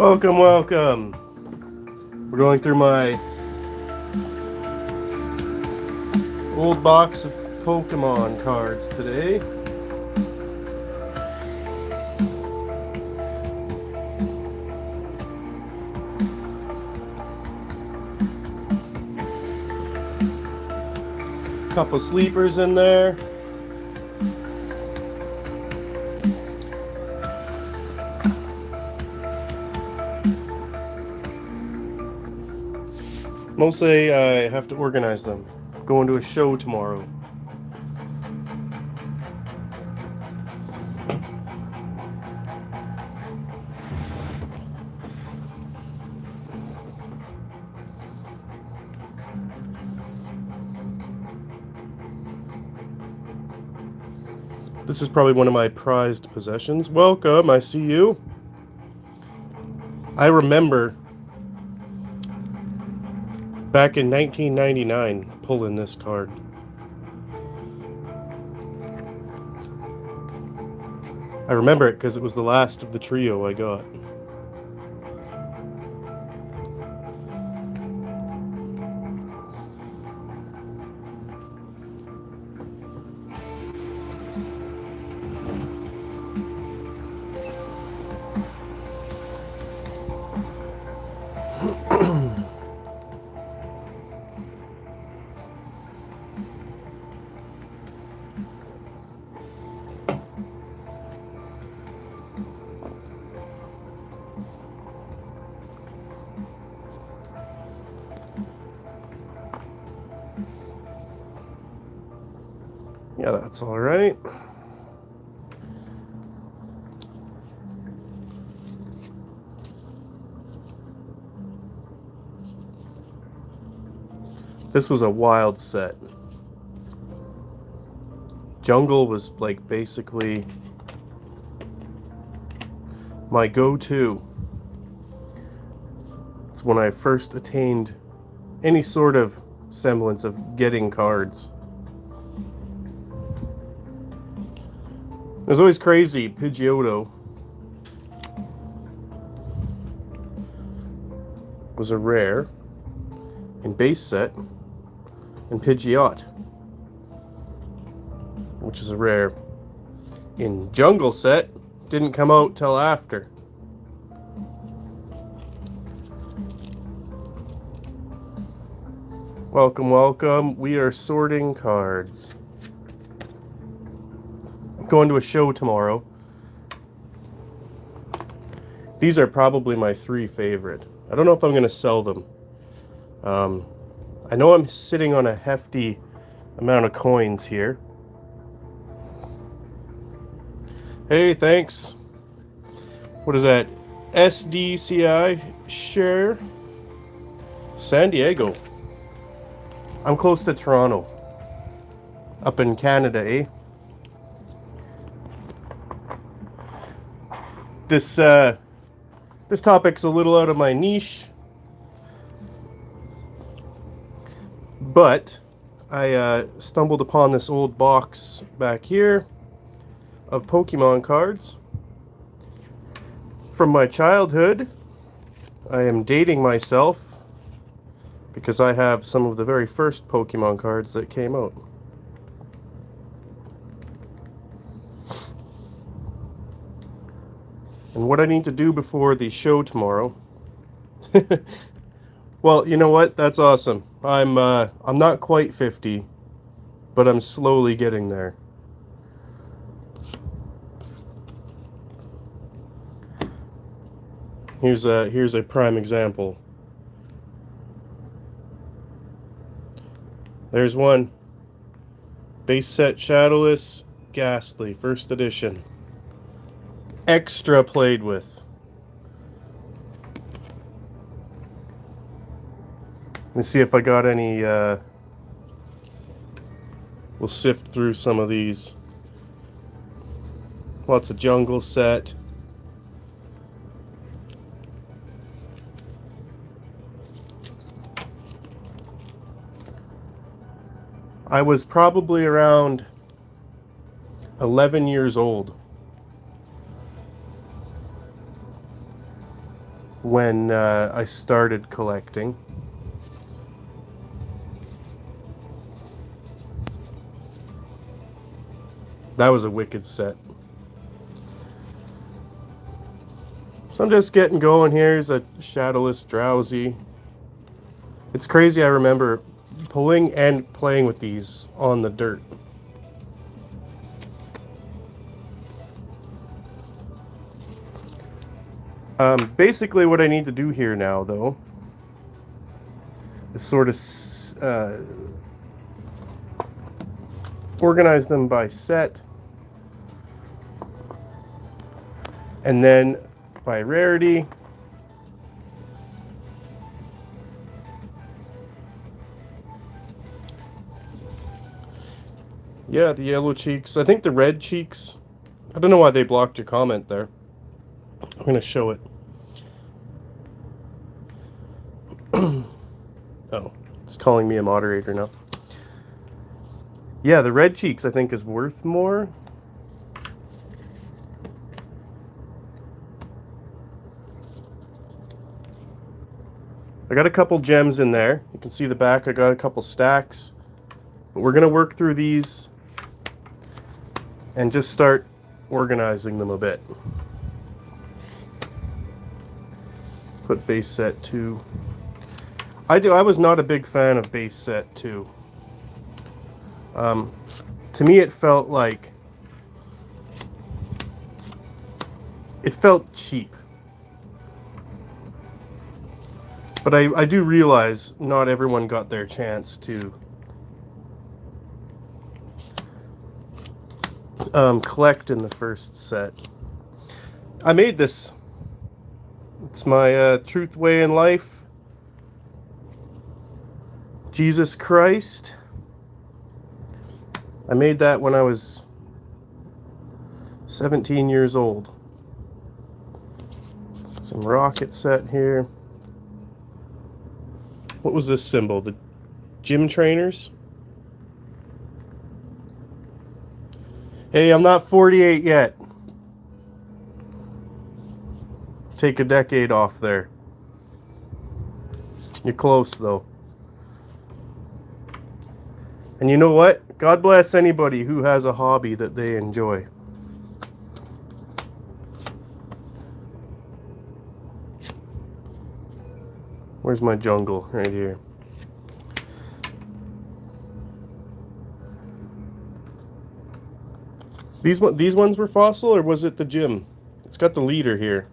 Welcome, welcome. We're going through my old box of Pokemon cards today. Couple sleepers in there. Mostly I have to organize them. Going to a show tomorrow. This is probably one of my prized possessions. Welcome, I see you. I remember back in 1999 pulling this card. I remember it because it was the last of the trio I got. Yeah, that's all right. This was a wild set. Jungle was like basically my go-to. It's when I first attained any sort of semblance of getting cards. It was always crazy. Pidgeotto was a rare in base set, and Pidgeot, which is a rare in jungle set, didn't come out till after. Welcome, welcome. We are sorting cards. I'm going to a show tomorrow. These are probably my three favorite. I don't know if I'm going to sell them. I know I'm sitting on a hefty amount of coins here. Hey, thanks. What is that? SDCI share? San Diego. I'm close to Toronto. Up in Canada, eh? This topic's a little out of my niche. But I stumbled upon this old box back here of Pokemon cards from my childhood. I am dating myself because I have some of the very first Pokemon cards that came out. And what I need to do before the show tomorrow. Well, you know what? That's awesome. I'm not quite 50, but I'm slowly getting there. Here's a prime example. There's one. Base set Shadowless Ghastly, first edition. Extra played with. Let me see if I got any, we'll sift through some of these. Lots of jungle set. I was probably around 11 years old when I started collecting. That was a wicked set. So I'm just getting going here. Here's a Shadowless Drowsy. It's crazy, I remember pulling and playing with these on the dirt. Basically what I need to do here now, though, is sort of organize them by set, and then by rarity. Yeah, the yellow cheeks. I think the red cheeks. I don't know why they blocked your comment there. I'm going to show it. Oh, it's calling me a moderator now. Yeah, the red cheeks I think is worth more. I got a couple gems in there. You can see the back. I got a couple stacks. But we're going to work through these and just start organizing them a bit. Put base set 2. I was not a big fan of base set 2. To me it felt like it felt cheap. But I do realize not everyone got their chance to collect in the first set. I made this. It's my Truth, Way, and Life. Jesus Christ. I made that when I was 17 years old. Some rocket set here. What was this symbol? The gym trainers? Hey, I'm not 48 yet. Take a decade off there. You're close, though. And you know what? God bless anybody who has a hobby that they enjoy. Where's my jungle? Right here. These ones were fossil, or was it the gym? It's got the leader here.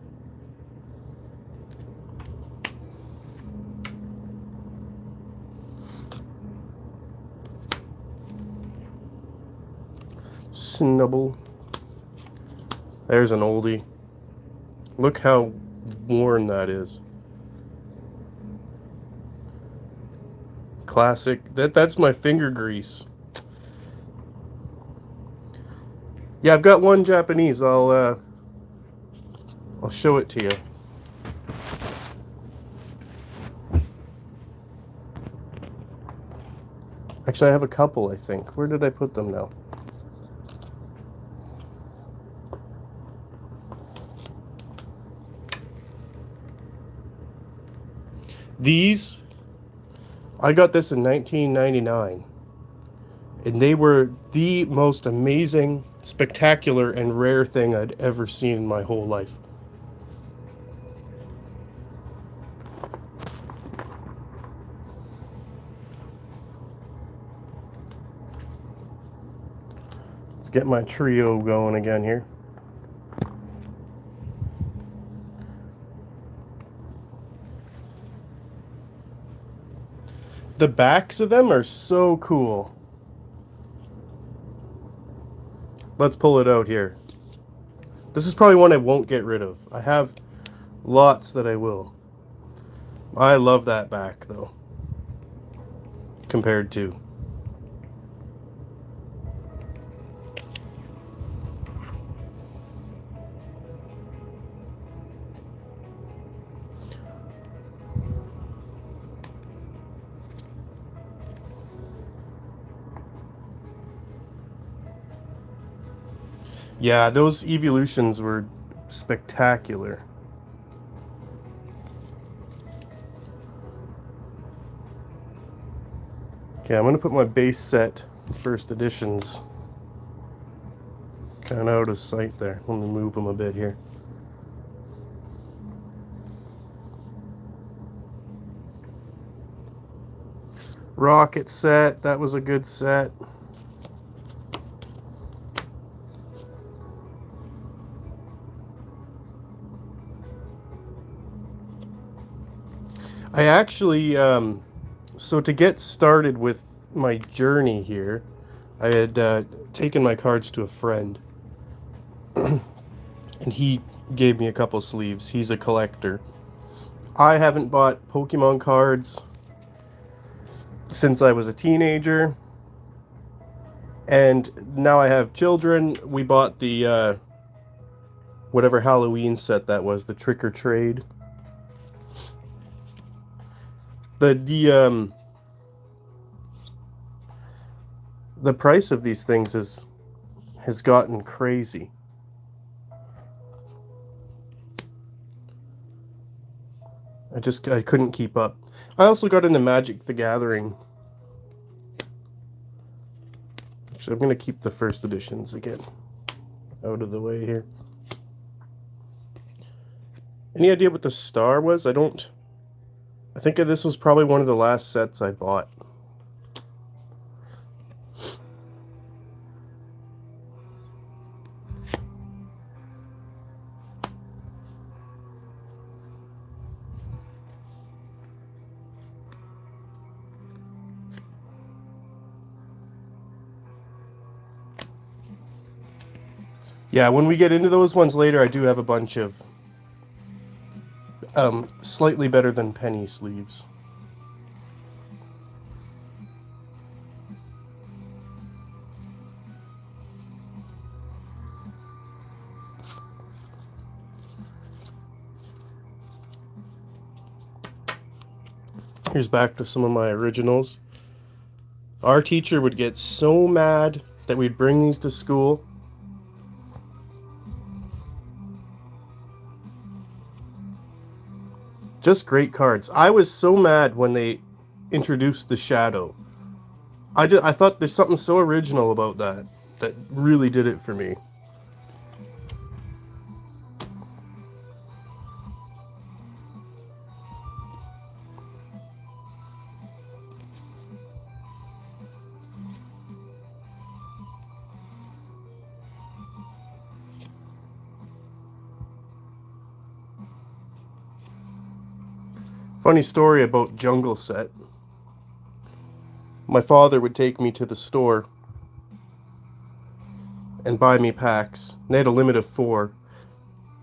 Snubble. There's an oldie. Look how worn that is. Classic. That's my finger grease. Yeah, I've got one Japanese. I'll show it to you. Actually, I have a couple, I think. Where did I put them now? These, I got this in 1999, and they were the most amazing, spectacular, and rare thing I'd ever seen in my whole life. Let's get my trio going again here. The backs of them are so cool. Let's pull it out here. This is probably one I won't get rid of. I have lots that I will. I love that back though. Compared to. Yeah, those evolutions were spectacular. Okay, I'm going to put my base set first editions kind of out of sight there. Let me move them a bit here. Rocket set, that was a good set. I actually, so to get started with my journey here, I had taken my cards to a friend, and he gave me a couple sleeves. He's a collector. I haven't bought Pokemon cards since I was a teenager, and now I have children. We bought the whatever Halloween set that was, the Trick or Trade. The price of these things has gotten crazy. I couldn't keep up. I also got into Magic the Gathering. Actually, I'm going to keep the first editions again out of the way here. Any idea what the star was? I think this was probably one of the last sets I bought. Yeah, when we get into those ones later, I do have a bunch of slightly better than penny sleeves. Here's back to some of my originals. Our teacher would get so mad that we'd bring these to school. Just great cards. I was so mad when they introduced the shadow. I thought there's something so original about that really did it for me. Funny story about Jungle Set. My father would take me to the store and buy me packs. They had a limit of 4.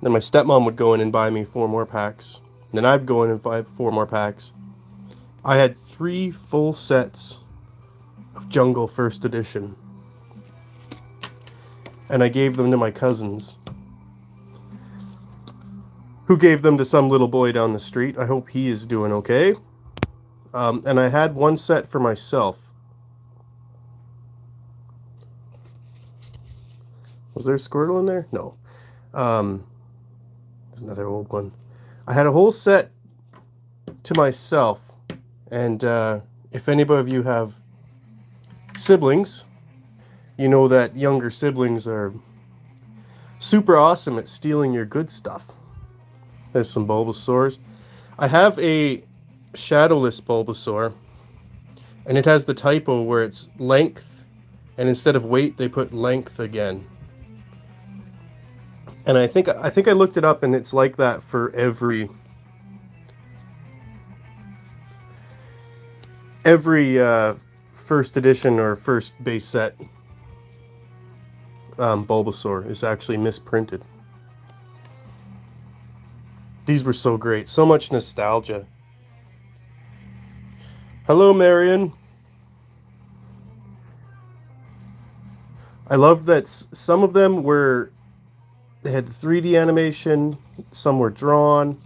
Then my stepmom would go in and buy me 4 more packs. Then I'd go in and buy 4 more packs. I had 3 full sets of Jungle First Edition. And I gave them to my cousins, who gave them to some little boy down the street. I hope he is doing okay. And I had 1 set for myself. Was there a Squirtle in there? No. There's another old one. I had a whole set to myself. And if anybody of you have siblings, you know that younger siblings are super awesome at stealing your good stuff. There's some Bulbasaurs. I have a shadowless Bulbasaur, and it has the typo where it's length, and instead of weight, they put length again. And I think I looked it up, and it's like that for every first edition or first base set Bulbasaur is actually misprinted. These were so great. So much nostalgia. Hello, Marion. I love that some of them they had 3D animation, some were drawn.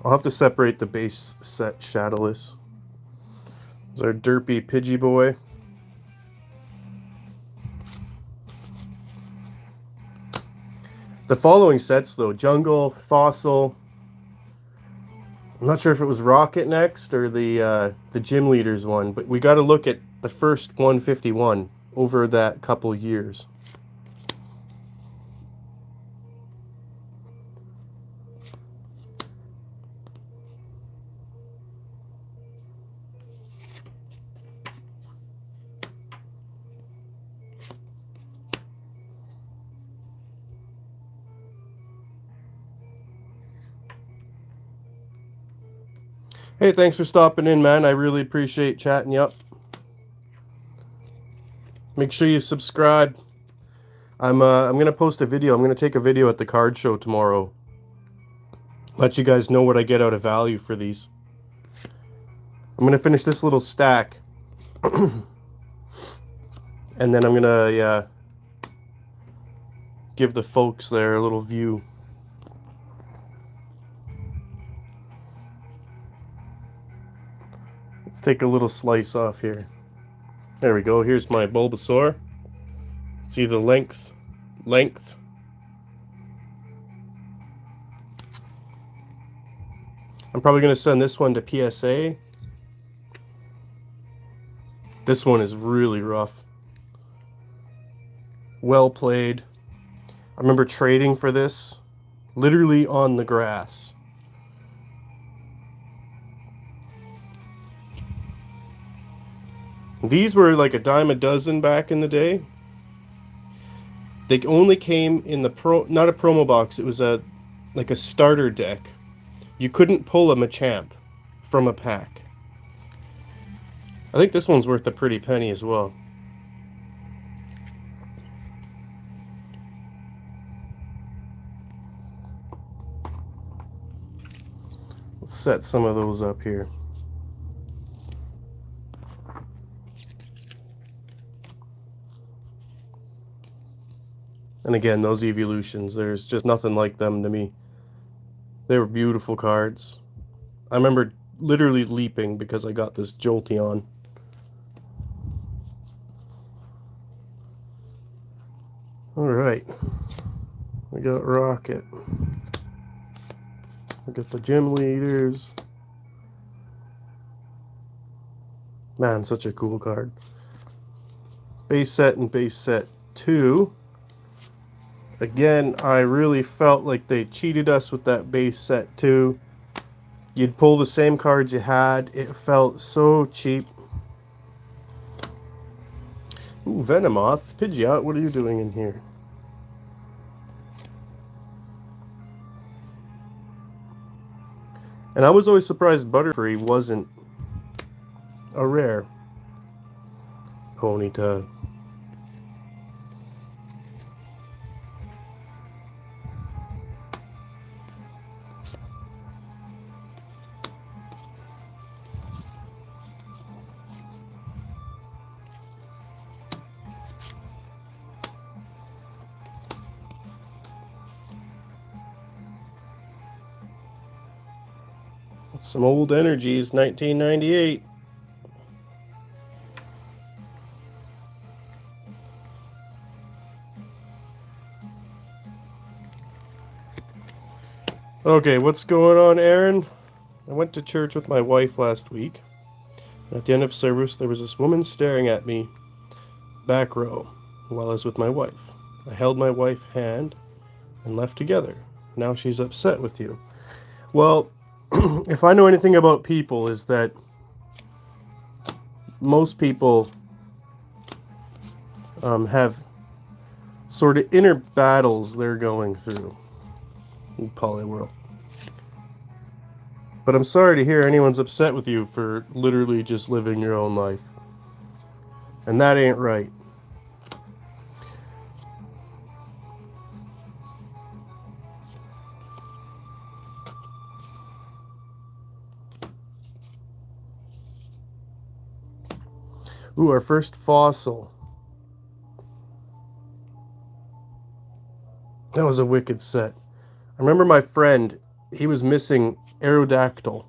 I'll have to separate the base set shadowless. There's our derpy Pidgey boy. The following sets, though, Jungle, Fossil. I'm not sure if it was Rocket next or the Gym Leaders one, but we got to look at the first 151 over that couple years. Hey, thanks for stopping in, man. I really appreciate chatting you up. Make sure you subscribe. I'm gonna post a video. I'm gonna take a video at the card show tomorrow. Let you guys know what I get out of value for these. I'm gonna finish this little stack, and then I'm gonna give the folks there a little view. Let's take a little slice off here. There we go. Here's my Bulbasaur. See the length. I'm probably going to send this one to PSA. This one is really rough. Well played. I remember trading for this literally on the grass. These were like a dime a dozen back in the day. They only came in the not a promo box, it was like a starter deck. You couldn't pull a Machamp from a pack. I think this one's worth a pretty penny as well. Let's set some of those up here. And again, those evolutions, there's just nothing like them to me. They were beautiful cards. I remember literally leaping because I got this Jolteon. Alright. We got Rocket. We got the Gym Leaders. Man, such a cool card. Base set and base set 2. Again, I really felt like they cheated us with that base set 2. You'd pull the same cards you had. It felt so cheap. Ooh, Venomoth. Pidgeot, what are you doing in here? And I was always surprised Butterfree wasn't a rare. Ponyta. Some old energies, 1998. Okay, what's going on, Aaron? I went to church with my wife last week. At the end of service, there was this woman staring at me, back row, while I was with my wife. I held my wife's hand and left together. Now she's upset with you. Well, if I know anything about people, is that most people have sort of inner battles they're going through in Polyworld. But I'm sorry to hear anyone's upset with you for literally just living your own life. And that ain't right. Ooh, our first fossil. That was a wicked set. I remember my friend, he was missing Aerodactyl.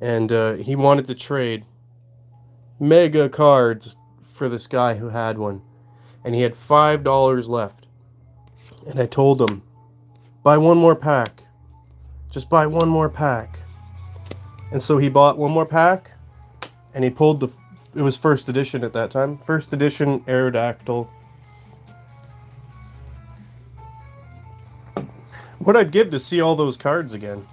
And he wanted to trade mega cards for this guy who had one. And he had $5 left. And I told him, buy one more pack. Just buy one more pack. And so he bought one more pack, and he pulled the... It was first edition at that time. First edition Aerodactyl. What I'd give to see all those cards again.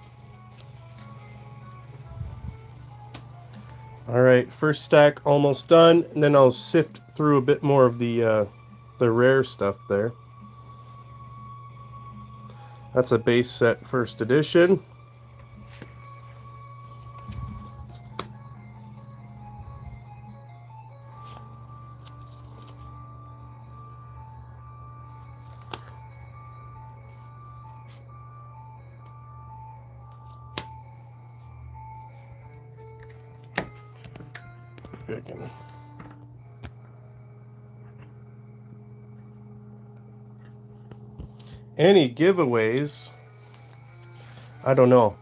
Alright, first stack almost done. And then I'll sift through a bit more of the rare stuff there. That's a base set first edition. Any giveaways? I don't know.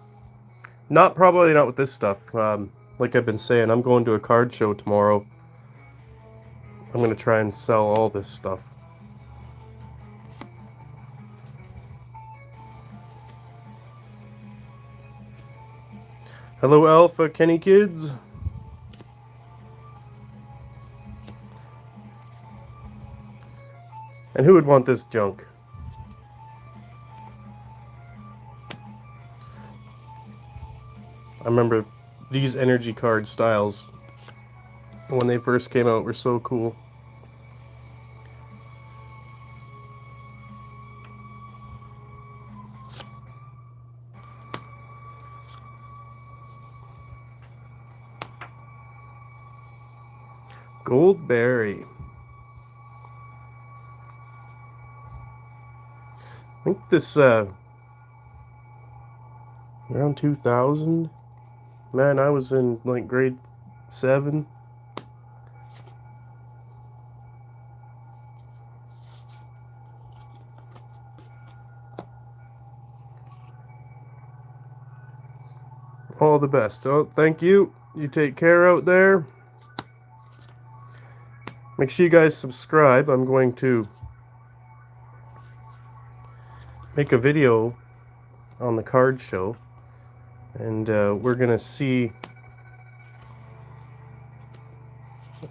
Probably not with this stuff. Like I've been saying, I'm going to a card show tomorrow. I'm going to try and sell all this stuff. Hello, Alpha Kenny Kids. And who would want this junk? I remember these energy card styles, when they first came out, were so cool. Goldberry. I think this, around 2000. Man, I was in, like, grade 7. All the best. Oh, thank you. You take care out there. Make sure you guys subscribe. I'm going to make a video on the card show. And we're going to see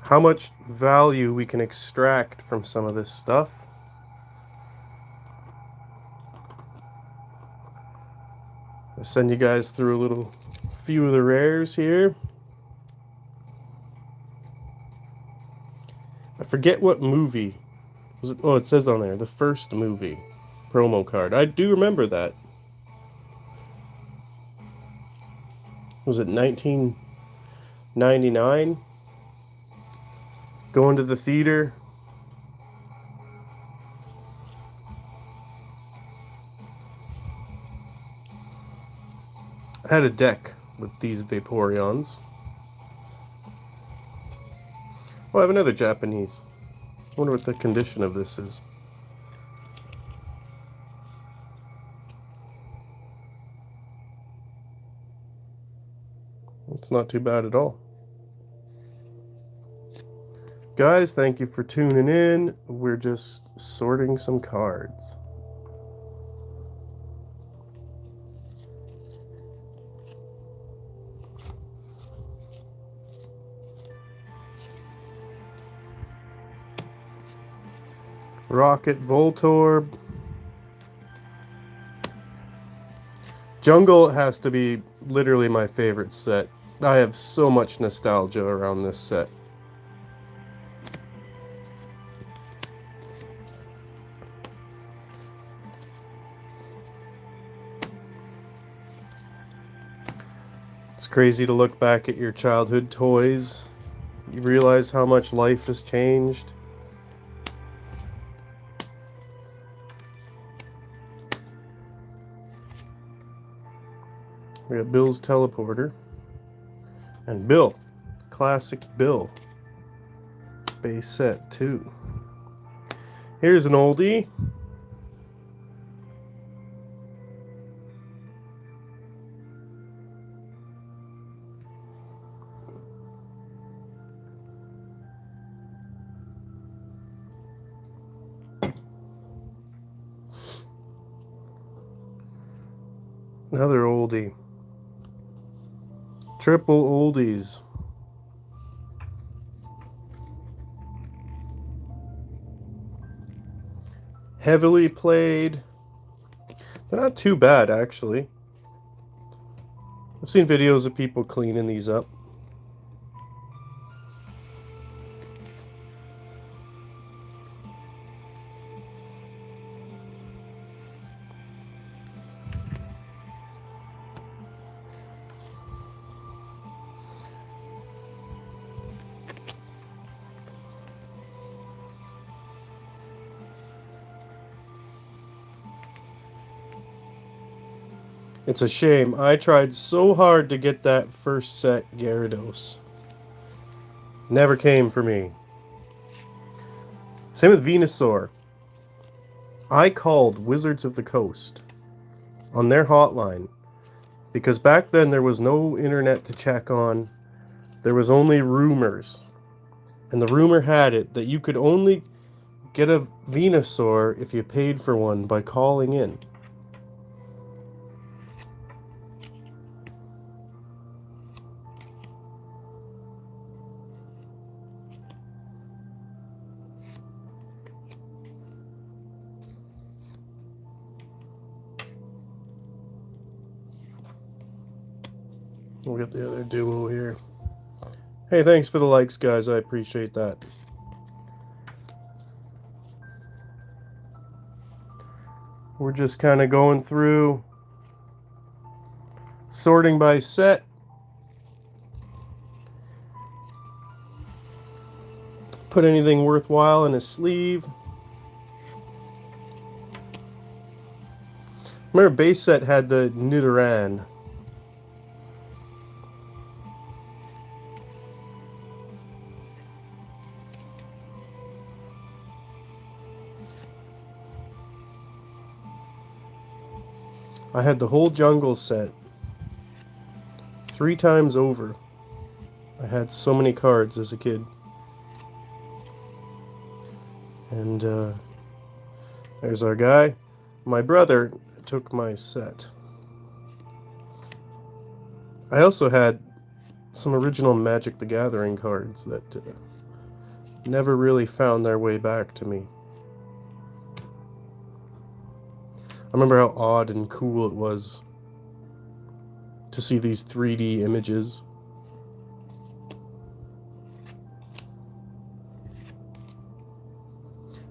how much value we can extract from some of this stuff. I'll send you guys through a few of the rares here. I forget what movie. Was it? Oh, it says on there, the first movie promo card. I do remember that. Was it 1999? Going to the theater. I had a deck with these Vaporeons. Oh, I have another Japanese. I wonder what the condition of this is. It's not too bad at all. Guys, thank you for tuning in. We're just sorting some cards. Rocket Voltorb. Jungle has to be literally my favorite set. I have so much nostalgia around this set. It's crazy to look back at your childhood toys. You realize how much life has changed. We got Bill's teleporter. And Bill. Classic Bill. Base set 2. Here's an oldie. Another oldie. Triple oldies. Heavily played. They're not too bad, actually. I've seen videos of people cleaning these up. It's a shame. I tried so hard to get that first set Gyarados. Never came for me. Same with Venusaur. I called Wizards of the Coast on their hotline because back then there was no internet to check on. There was only rumors. And the rumor had it that you could only get a Venusaur if you paid for one by calling in. We'll get the other duo here. Hey, thanks for the likes, guys. I appreciate that. We're just kind of going through, sorting by set. Put anything worthwhile in a sleeve. Remember, base set had the Nidoran. I had the whole jungle set 3 times over. I had so many cards as a kid. And there's our guy. My brother took my set. I also had some original Magic the Gathering cards that never really found their way back to me. I remember how odd and cool it was to see these 3D images.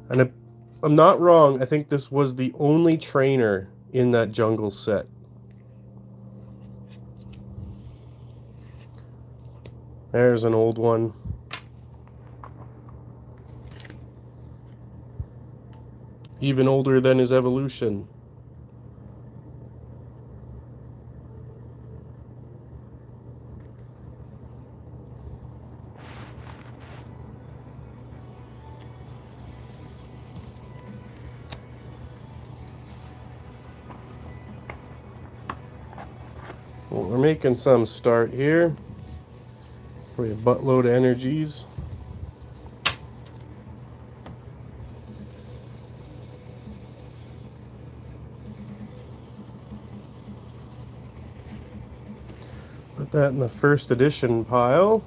And if I'm not wrong, I think this was the only trainer in that jungle set. There's an old one. Even older than his evolution. Well, we're making some start here. We have a buttload of energies. Put that in the first edition pile.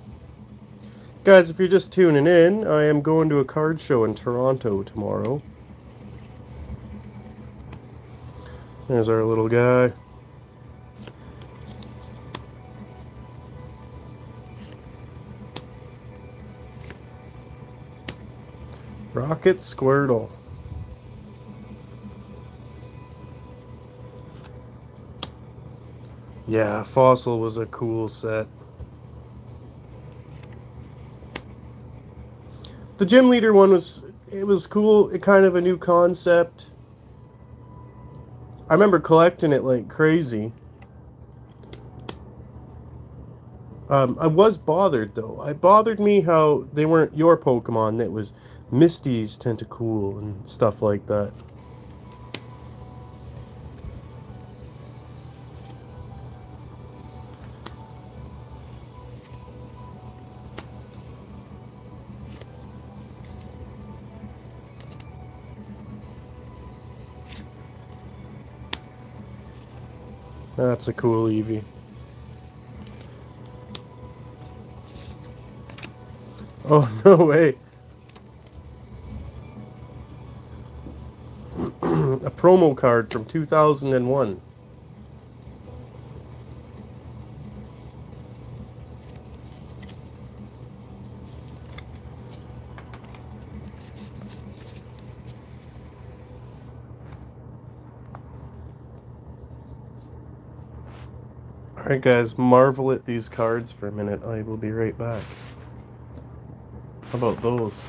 Guys, if you're just tuning in, I am going to a card show in Toronto tomorrow. There's our little guy. Rocket Squirtle. Yeah, Fossil was a cool set. The Gym Leader one was cool. It kind of a new concept. I remember collecting it like crazy. I was bothered though. It bothered me how they weren't your Pokemon. That was Misty's Tentacool and stuff like that. That's a cool Eevee. Oh, no way. A promo card from 2001. Alright guys, marvel at these cards for a minute. I will be right back. How about those?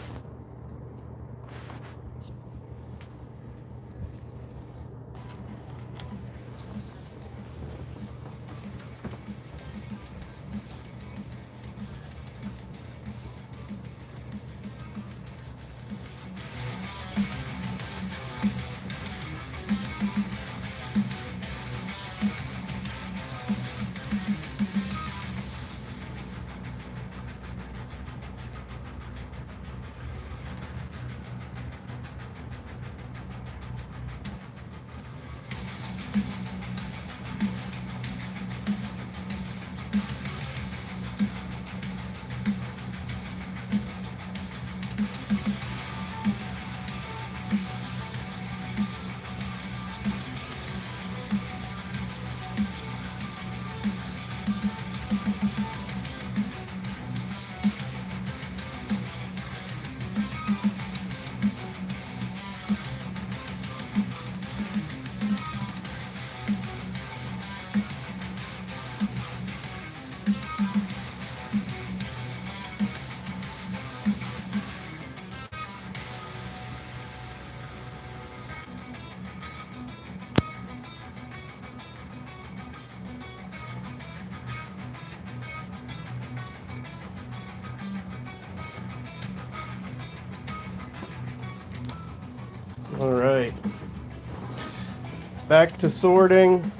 Alright. Back to sorting.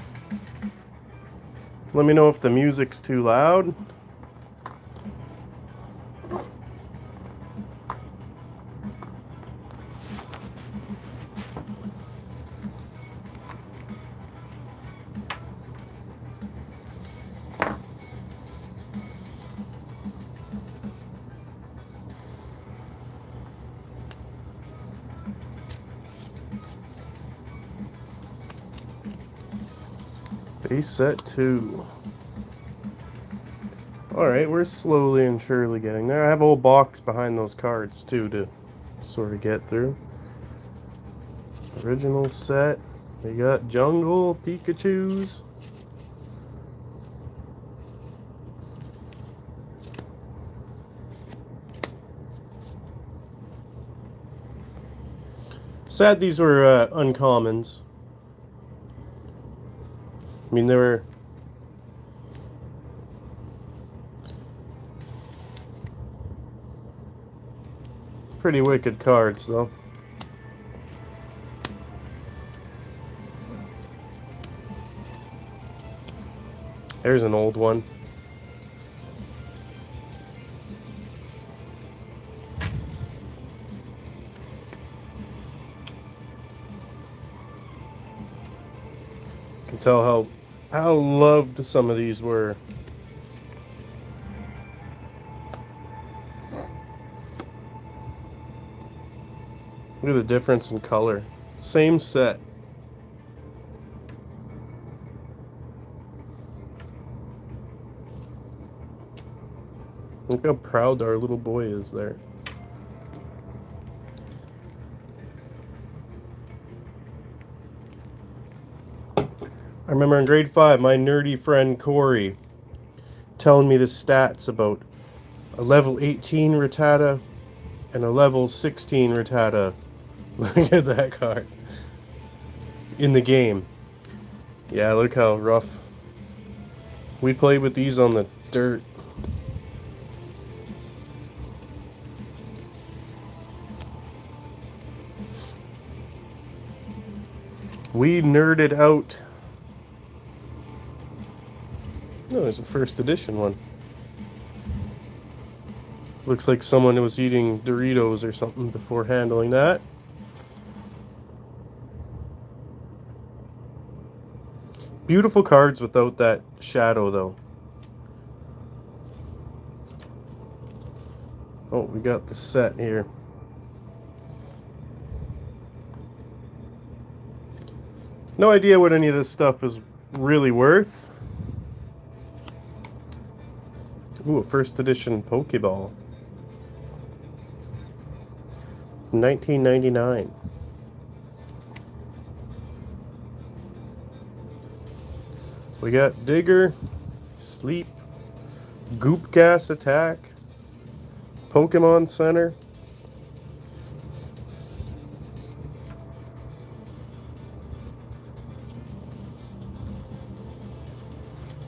Let me know if the music's too loud. Base set 2. Alright, we're slowly and surely getting there. I have a whole box behind those cards too to sort of get through. Original set. We got Jungle Pikachus. Sad these were uncommons. I mean, they were pretty wicked cards, though. There's an old one. You can tell how loved some of these were. Look at the difference in color. Same set. Look how proud our little boy is there. I remember in grade 5, my nerdy friend Corey telling me the stats about a level 18 Rattata and a level 16 Rattata. Look at that card. In the game. Yeah, look how rough. We played with these on the dirt. We nerded out. No, it's a first edition one. Looks like someone was eating Doritos or something before handling that. Beautiful cards without that shadow, though. Oh, we got the set here. No idea what any of this stuff is really worth. Ooh, a first edition Pokeball. 1999. We got Digger, Sleep, Goop Gas Attack, Pokemon Center.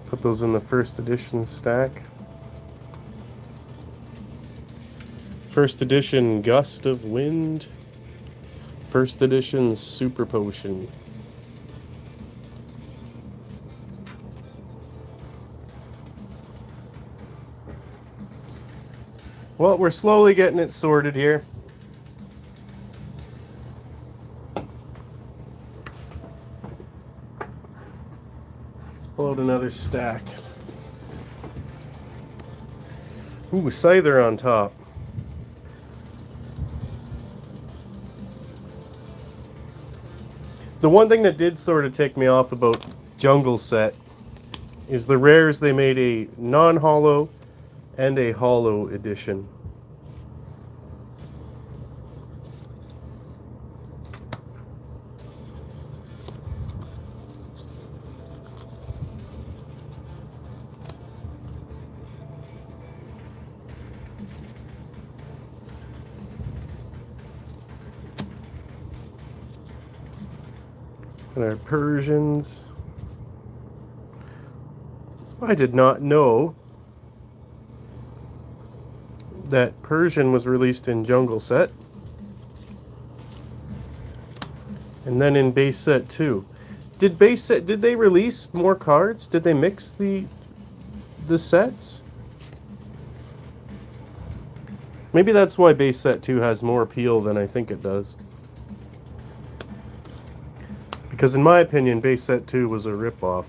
Put those in the first edition stack. First edition Gust of Wind. First edition Super Potion. Well, we're slowly getting it sorted here. Let's pull out another stack. Ooh, Scyther on top. The one thing that did sort of tick me off about Jungle Set is the rares. They made a non-holo and a holo edition. And our Persians. I did not know that Persian was released in Jungle Set. And then in base set 2. Did they release more cards? Did they mix the sets? Maybe that's why base set 2 has more appeal than I think it does. Because in my opinion, base set 2 was a ripoff.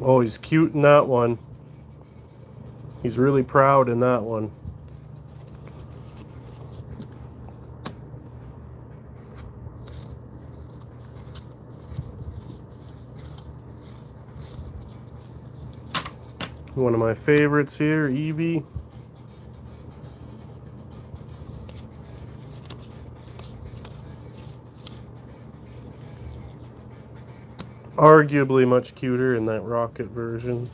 Oh, he's cute in that one. He's really proud in that one. One of my favorites here, Eevee. Arguably much cuter in that rocket version.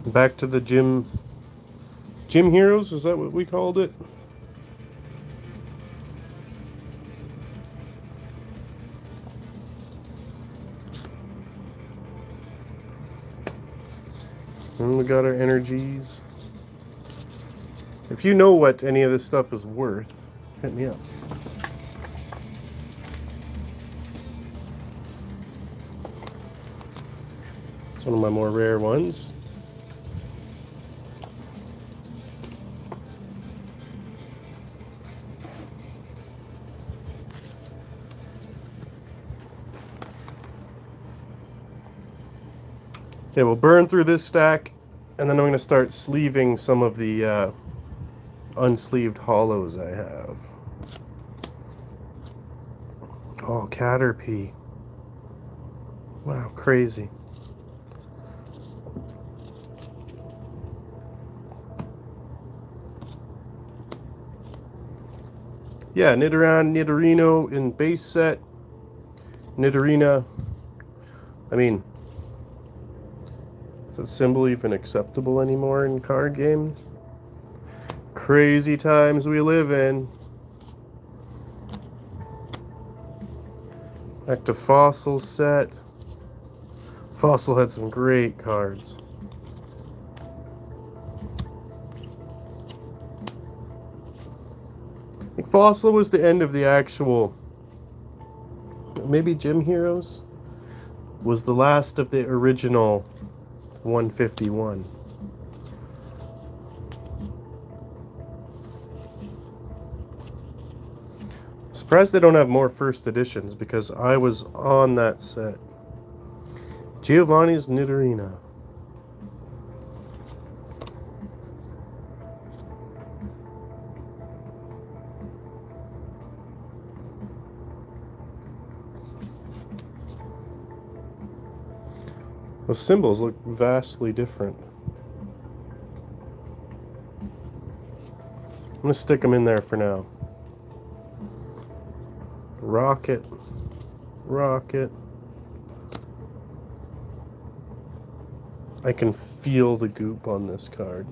Back to the gym heroes, is that what we called it? And we got our energies. If you know what any of this stuff is worth, hit me up. It's one of my more rare ones. Okay, we'll burn through this stack, and then I'm going to start sleeving some of the unsleeved holos I have. Oh, Caterpie. Wow, crazy. Yeah, Nidoran, Nidorino in base set. Nidorina. I mean, is that symbol even acceptable anymore in card games? Crazy times we live in. Back to Fossil set. Fossil had some great cards. think Fossil was the end of the actual. Maybe Gym Heroes was the last of the original 151. Surprised they don't have more first editions because I was on that set. Giovanni's Nidorina. The symbols look vastly different. I'm going to stick them in there for now. Rocket. Rocket. I can feel the goop on this card.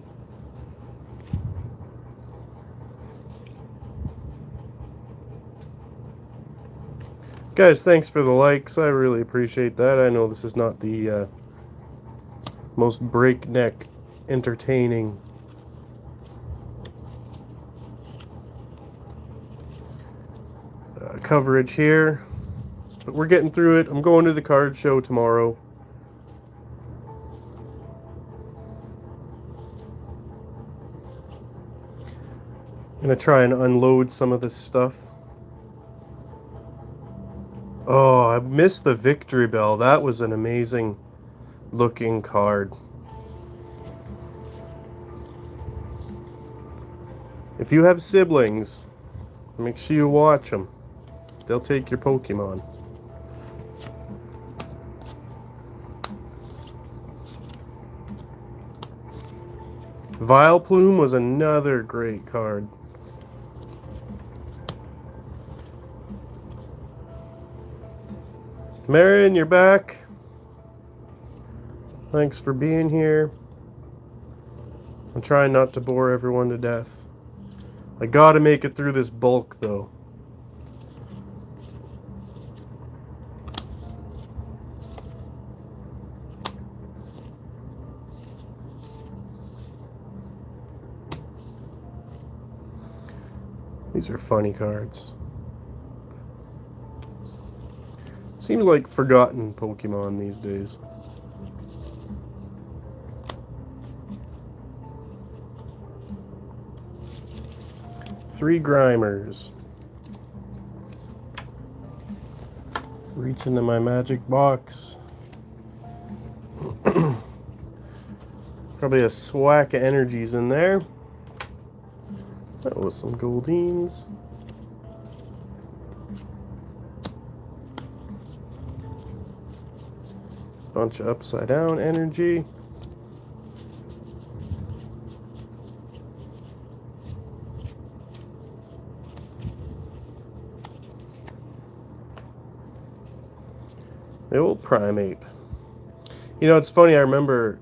Guys, thanks for the likes. I really appreciate that. I know this is not the most breakneck, entertaining coverage here, but we're getting through it. I'm going to the card show tomorrow. I'm gonna try and unload some of this stuff. Oh, I missed the Victory Bell. That was an amazing looking card. If you have siblings, make sure you watch them. They'll take your Pokemon. Vileplume was another great card. Marion, you're back. Thanks for being here. I'm trying not to bore everyone to death. I gotta make it through this bulk, though. These are funny cards. Seems like forgotten Pokemon these days. Three Grimers. Reach into my magic box. Probably a swack of energies in there. That was some Goldines. Bunch of upside down energy. The old Primeape. You know, it's funny, I remember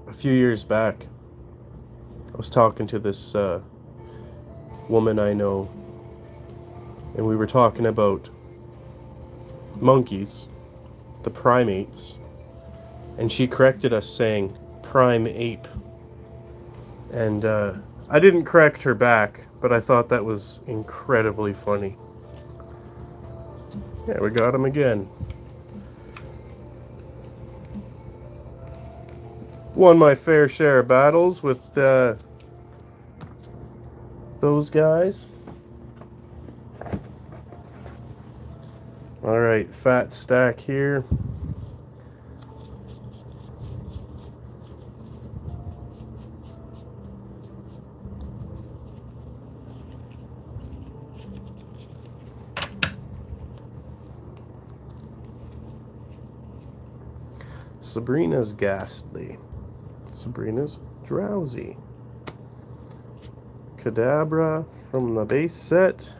a few years back, I was talking to this woman I know, and we were talking about monkeys, the primates, and she corrected us saying prime ape. And I didn't correct her back, but I thought that was incredibly funny. Yeah, we got him again. Won my fair share of battles with those guys. Alright, fat stack here. Sabrina's ghastly. Sabrina's drowsy. Kadabra from the base set.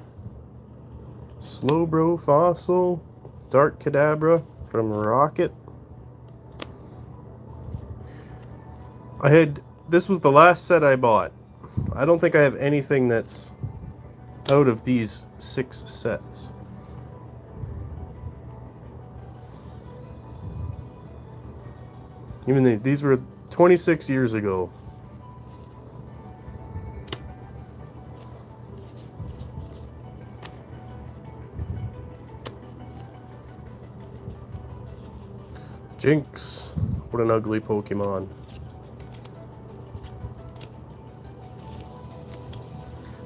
Slowbro Fossil. Dark Kadabra from Rocket. This was the last set I bought. I don't think I have anything that's out of these 6 sets. Even these were 26 years ago. Jinx. What an ugly Pokemon.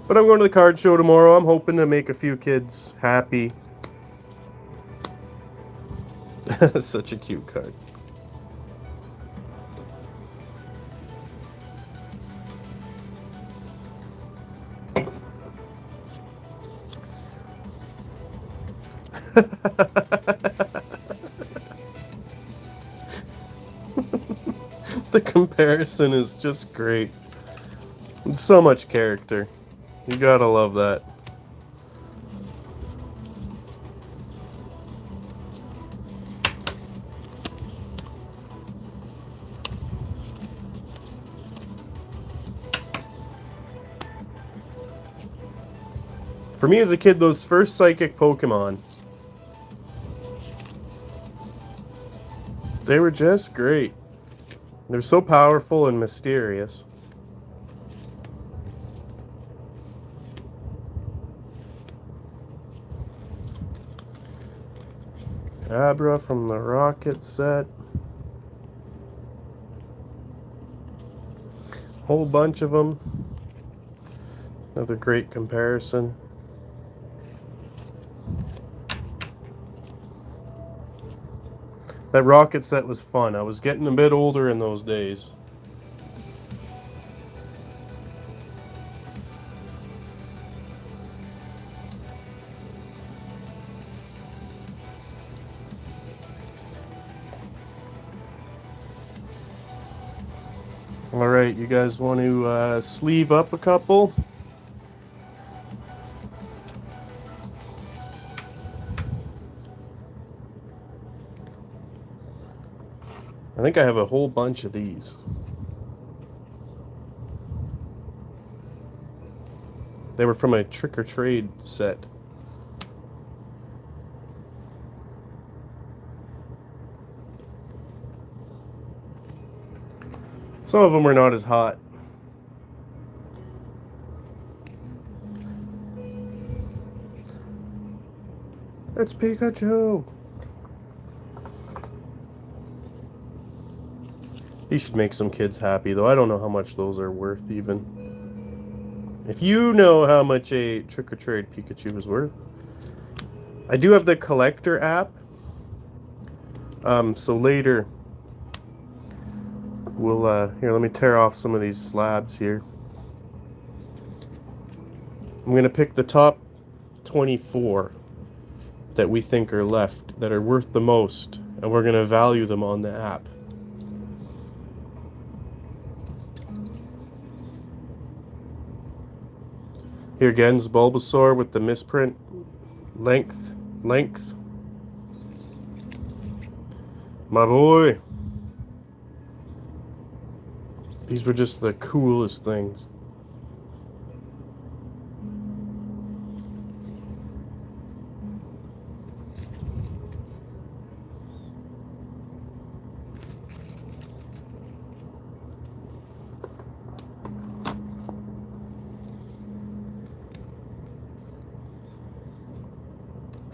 But I'm going to the card show tomorrow. I'm hoping to make a few kids happy. Such a cute card. The comparison is just great. It's so much character. You gotta love that. For me as a kid, those first psychic Pokemon, they were just great. They're so powerful and mysterious. Abra from the Rocket set. Whole bunch of them. Another great comparison. That Rocket set was fun. I was getting a bit older in those days. Alright, you guys want to sleeve up a couple? I think I have a whole bunch of these. They were from a Trick or Trade set. Some of them were not as hot. It's Pikachu! He should make some kids happy, though. I don't know how much those are worth, even. If you know how much a Trick or Trade Pikachu is worth. I do have the collector app. So later, we'll, here, let me tear off some of these slabs here. I'm going to pick the top 24 that we think are left, that are worth the most, and we're going to value them on the app. Here again is Bulbasaur with the misprint. Length. My boy. These were just the coolest things.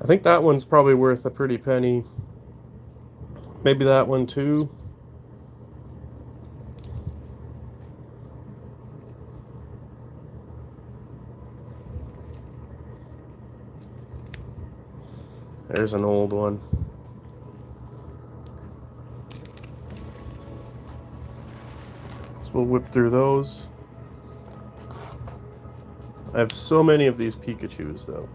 I think that one's probably worth a pretty penny. Maybe that one too. There's an old one. So we'll whip through those. I have so many of these Pikachus though.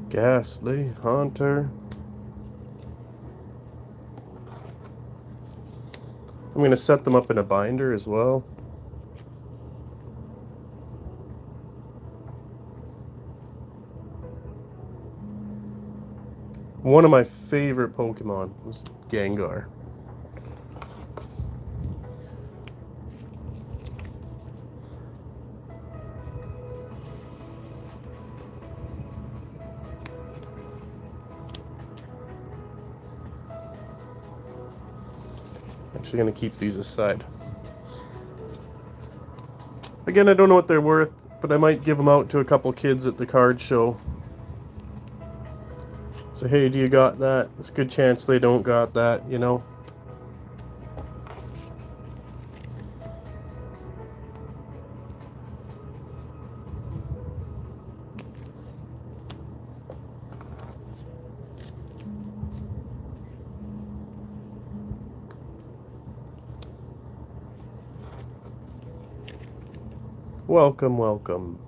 Ghastly, Haunter. I'm going to set them up in a binder as well. One of my favorite Pokemon was Gengar. Actually going to keep these aside. Again, I don't know what they're worth, but I might give them out to a couple kids at the card show. So, hey, do you got that? It's a good chance they don't got that, you know? Welcome, welcome.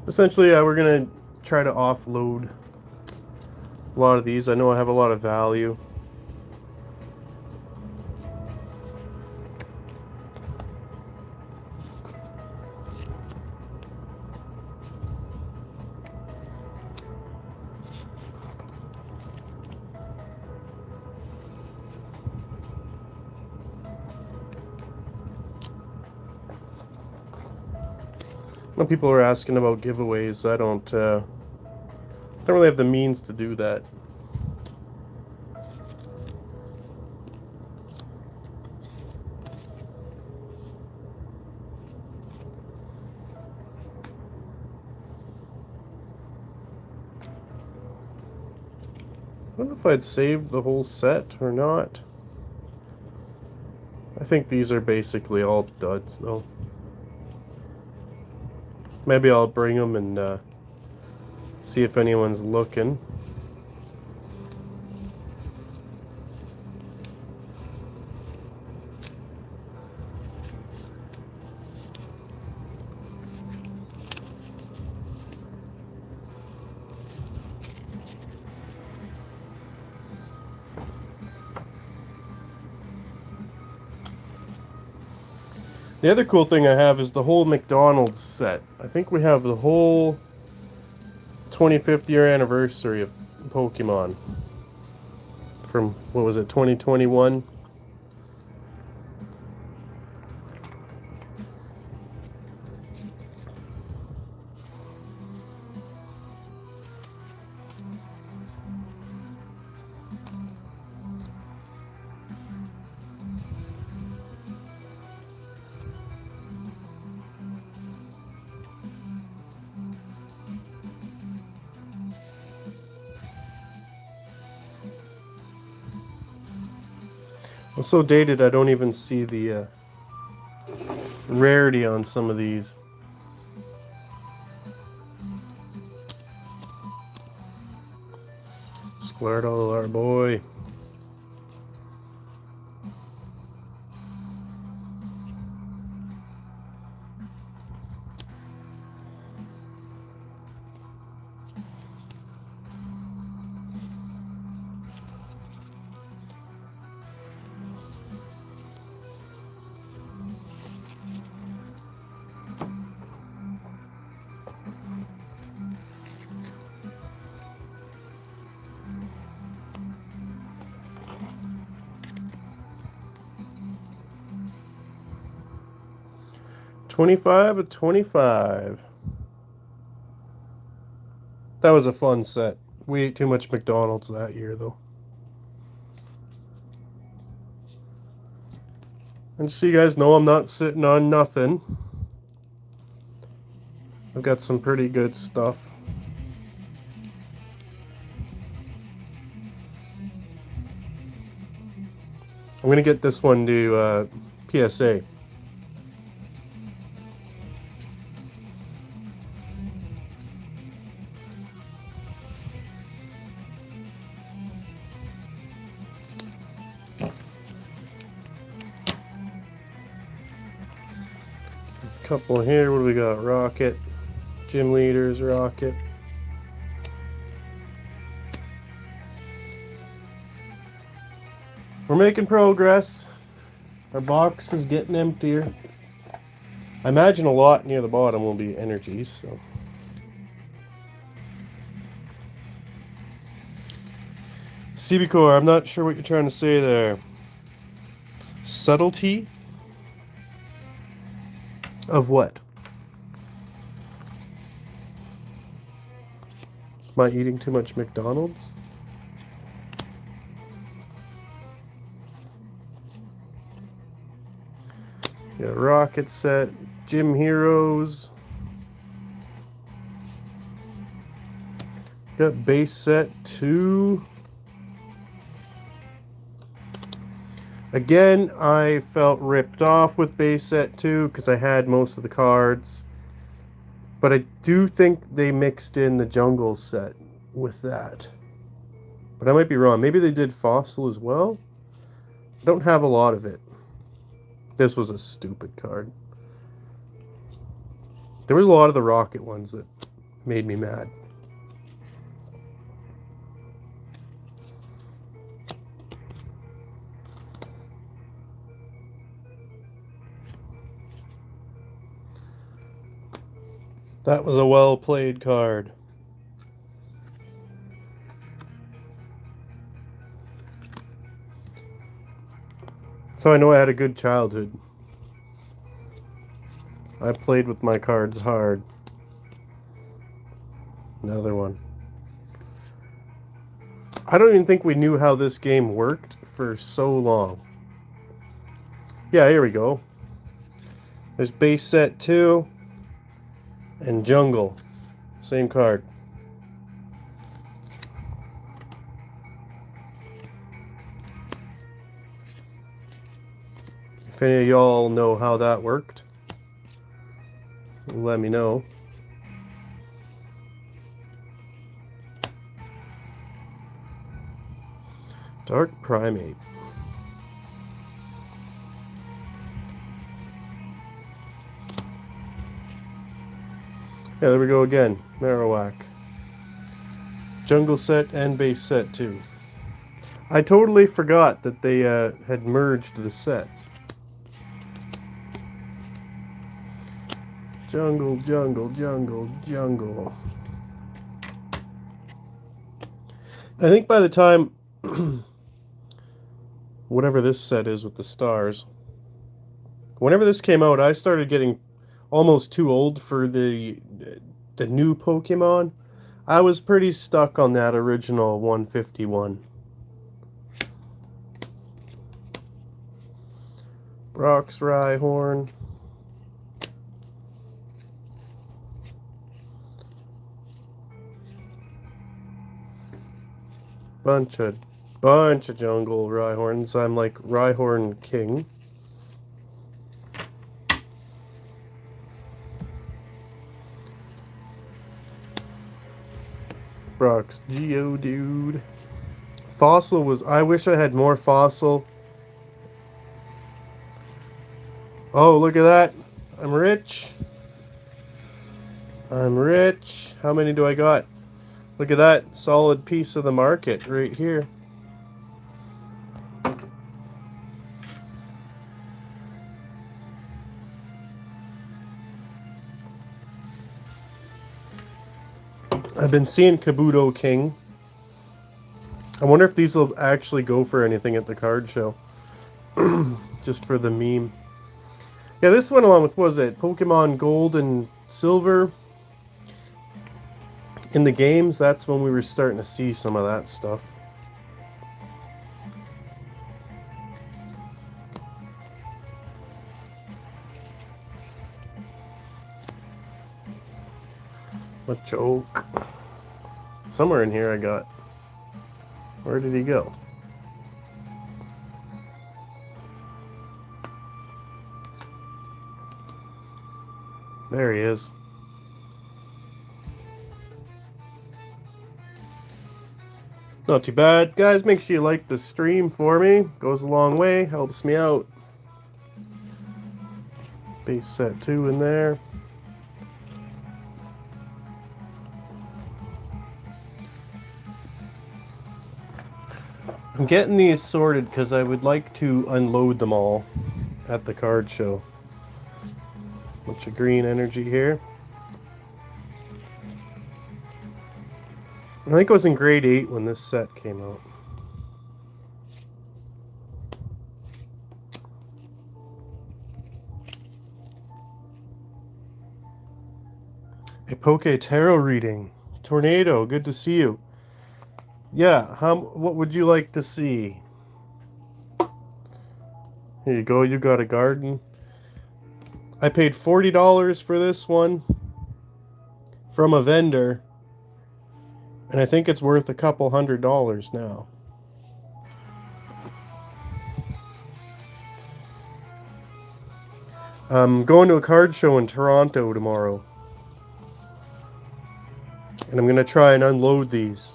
Essentially, we're going to try to offload a lot of these. I know I have a lot of value. When people are asking about giveaways, I don't really have the means to do that. I don't know if I'd saved the whole set or not. I think these are basically all duds, though. Maybe I'll bring them and see if anyone's looking. The other cool thing I have is the whole McDonald's set. I think we have the whole 25th year anniversary of Pokemon. From, what was it, 2021? I'm so dated I don't even see the rarity on some of these. Squirtle, our boy. $25 of 25. That was a fun set. We ate too much McDonald's that year, though. And just so you guys know, I'm not sitting on nothing. I've got some pretty good stuff. I'm going to get this one to PSA. Couple here. What do we got? Rocket. Gym Leaders, Rocket. We're making progress. Our box is getting emptier. I imagine a lot near the bottom will be energies, so. CB-Core, I'm not sure what you're trying to say there. Subtlety? Of what? Am I eating too much McDonald's? Got Rocket Set, Gym Heroes. Got Base Set 2. Again, I felt ripped off with Base Set 2 because I had most of the cards. But I do think they mixed in the Jungle set with that. But I might be wrong. Maybe they did Fossil as well? I don't have a lot of it. This was a stupid card. There was a lot of the Rocket ones that made me mad. That was a well-played card. So I know I had a good childhood. I played with my cards hard. Another one. I don't even think we knew how this game worked for so long. Yeah, here we go. There's Base Set 2 and Jungle. Same card. If any of y'all know how that worked, let me know. Dark Primate. Yeah, there we go again. Marowak. Jungle Set and Base Set 2. I totally forgot that they had merged the sets. Jungle, jungle, jungle, jungle. I think by the time whatever this set is with the stars, whenever this came out, I started getting almost too old for the new Pokemon. I was pretty stuck on that original 151. Brock's Rhyhorn. Bunch of jungle Rhyhorns. I'm like Rhyhorn King. Brock's Geodude. Fossil was... I wish I had more Fossil. Oh, look at that. I'm rich. I'm rich. How many do I got? Look at that. Solid piece of the market right here. I've been seeing Kabuto King. I wonder if these will actually go for anything at the card show. Just for the meme. Yeah, this went along with, what was it? Pokemon Gold and Silver. In the games, that's when we were starting to see some of that stuff. A joke. Somewhere in here I got... Where did he go? There he is. Not too bad. Guys, make sure you like the stream for me. Goes a long way. Helps me out. Base Set 2 in there. I'm getting these sorted because I would like to unload them all at the card show. Bunch of green energy here. I think it was in grade 8 when this set came out. A Poké Tarot reading. Tornado, good to see you. Yeah, what would you like to see? Here you go, you got a garden. I paid $40 for this one from a vendor, and I think it's worth a couple $100 now. I'm going to a card show in Toronto tomorrow, and I'm going to try and unload these.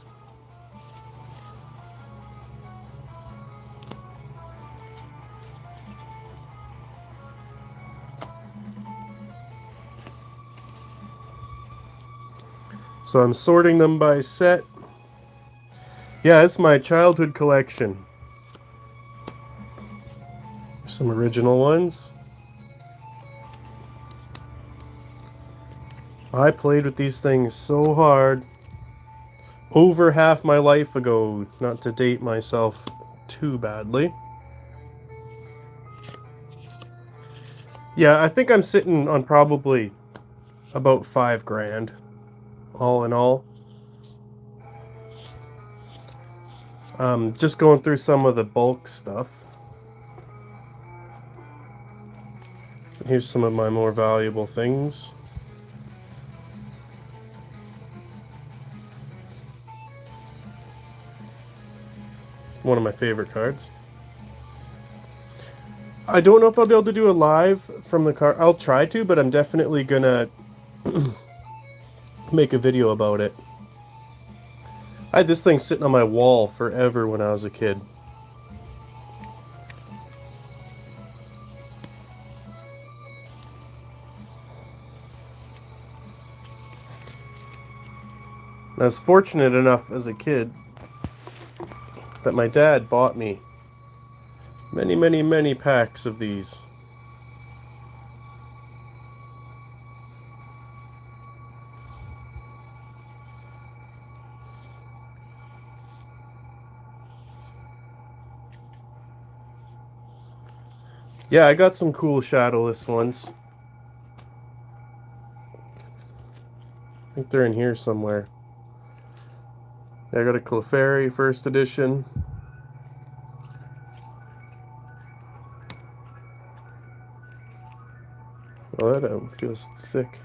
So I'm sorting them by set. Yeah, it's my childhood collection. Some original ones. I played with these things so hard. Over half my life ago, not to date myself too badly. Yeah, I think I'm sitting on probably about $5,000, all in all. Just going through some of the bulk stuff. Here's some of my more valuable things. One of my favorite cards. I don't know if I'll be able to do a live from the card. I'll try to, but I'm definitely gonna make a video about it. I had this thing sitting on my wall forever when I was a kid. I was fortunate enough as a kid that my dad bought me many packs of these. Yeah, I got some cool shadowless ones. I think they're in here somewhere. I got a Clefairy first edition. Oh, that feels thick.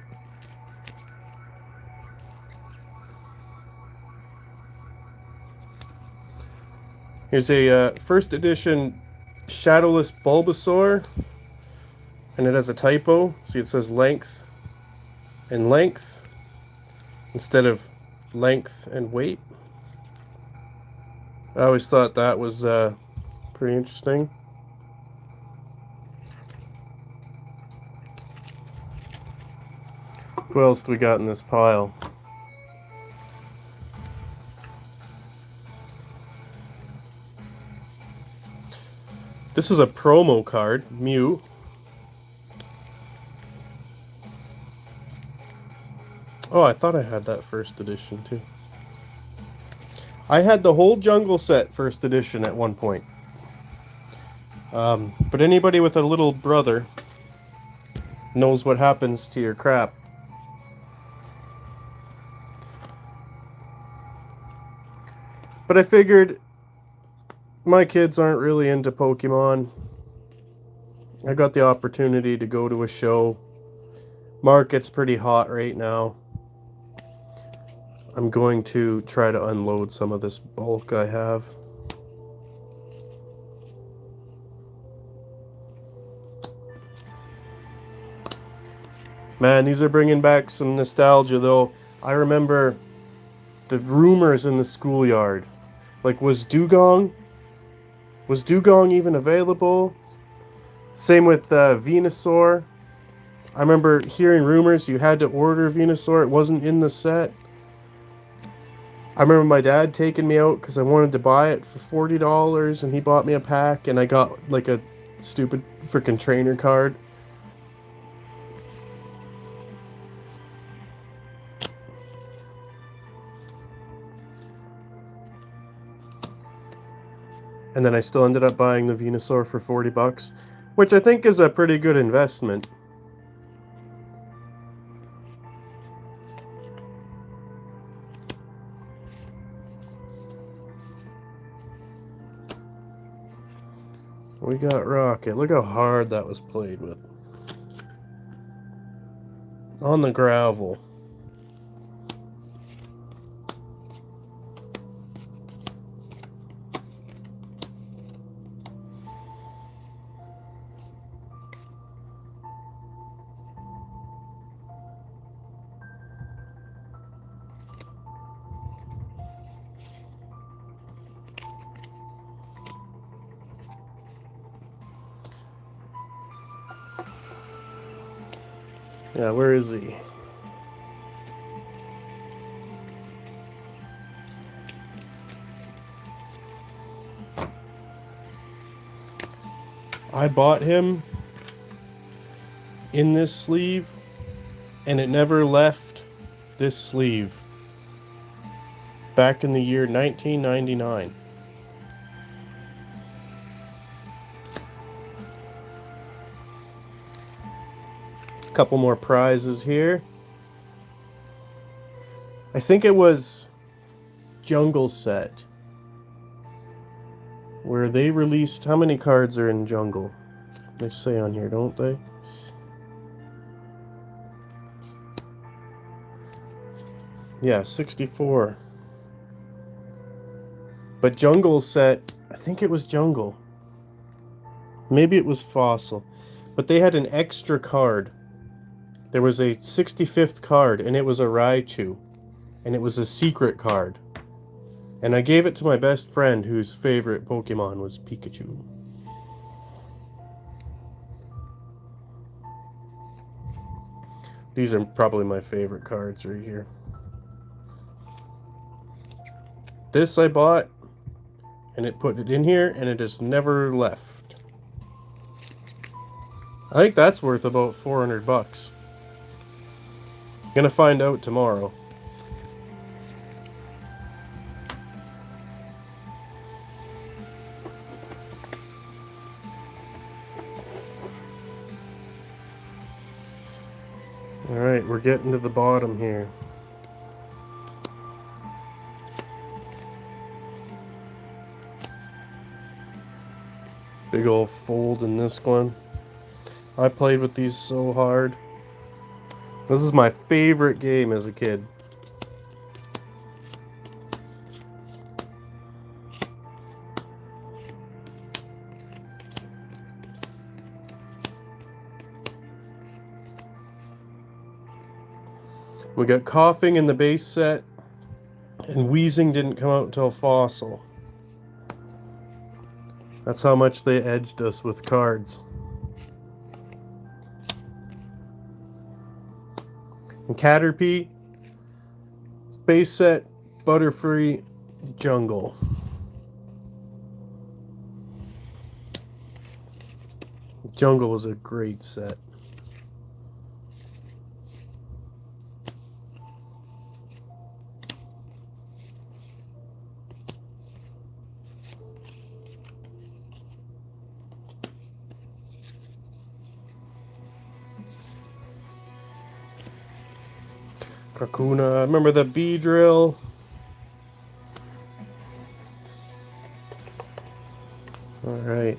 Here's a first edition shadowless Bulbasaur, and it has a typo. See, it says length and length instead of length and weight. I always thought that was pretty interesting. What else do we got in this pile? This is a promo card, Mew. Oh, I thought I had that first edition too. I had the whole jungle set first edition at one point. But anybody with a little brother knows what happens to your crap. But I figured my kids aren't really into Pokemon. I got the opportunity to go to a show. Market's pretty hot right now. I'm going to try to unload some of this bulk I have. Man, these are bringing back some nostalgia though. I remember the rumors in the schoolyard. Like, was Dugong even available? Same with Venusaur. I remember hearing rumors you had to order Venusaur. It wasn't in the set. I remember my dad taking me out because I wanted to buy it for $40, and he bought me a pack, and I got like a stupid freaking trainer card. And then I still ended up buying the Venusaur for $40, which I think is a pretty good investment. We got Rocket. Look how hard that was played with. On the gravel. Yeah, where is he? I bought him in this sleeve, and it never left this sleeve back in the year 1999. A couple more prizes here. I think it was Jungle Set, where they released, how many cards are in Jungle? They say on here, don't they? Yeah, 64. But Jungle Set, I think it was Jungle. Maybe it was Fossil. But they had an extra card. There was a 65th card, and it was a Raichu. And it was a secret card. And I gave it to my best friend, whose favorite Pokemon was Pikachu. These are probably my favorite cards right here. This I bought, and it put it in here, and it has never left. I think that's worth about 400 bucks. Gonna find out tomorrow. Alright, we're getting to the bottom here. Big old fold in this one. I played with these so hard. This is my favorite game as a kid. We got Coughing in the base set, and Wheezing didn't come out until Fossil. That's how much they edged us with cards. And Caterpie, base set, Butterfree, Jungle. Jungle was a great set. Kakuna, remember the bee drill? Alright.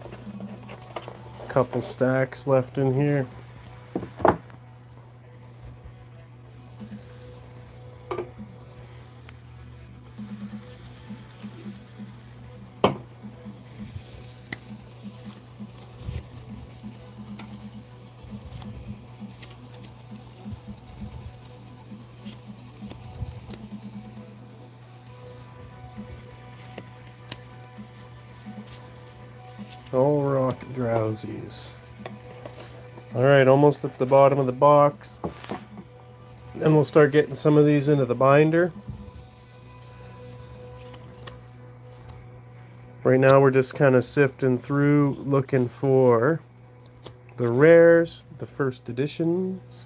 Couple stacks left in here. All rock drowsies. Alright, almost at the bottom of the box. Then we'll start getting some of these into the binder. Right now we're just kind of sifting through, looking for the rares, the first editions.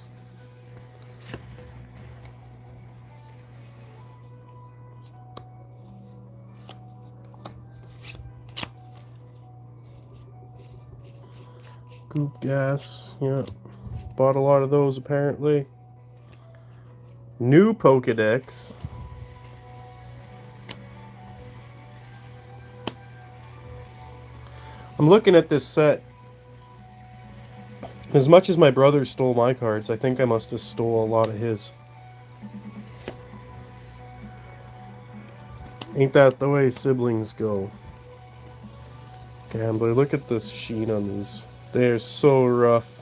Goop gas, yeah. Bought a lot of those apparently. New Pokedex. I'm looking at this set. As much as my brother stole my cards, I think I must have stole a lot of his. Ain't that the way siblings go? Gambler, look at this sheen on these. They're so rough.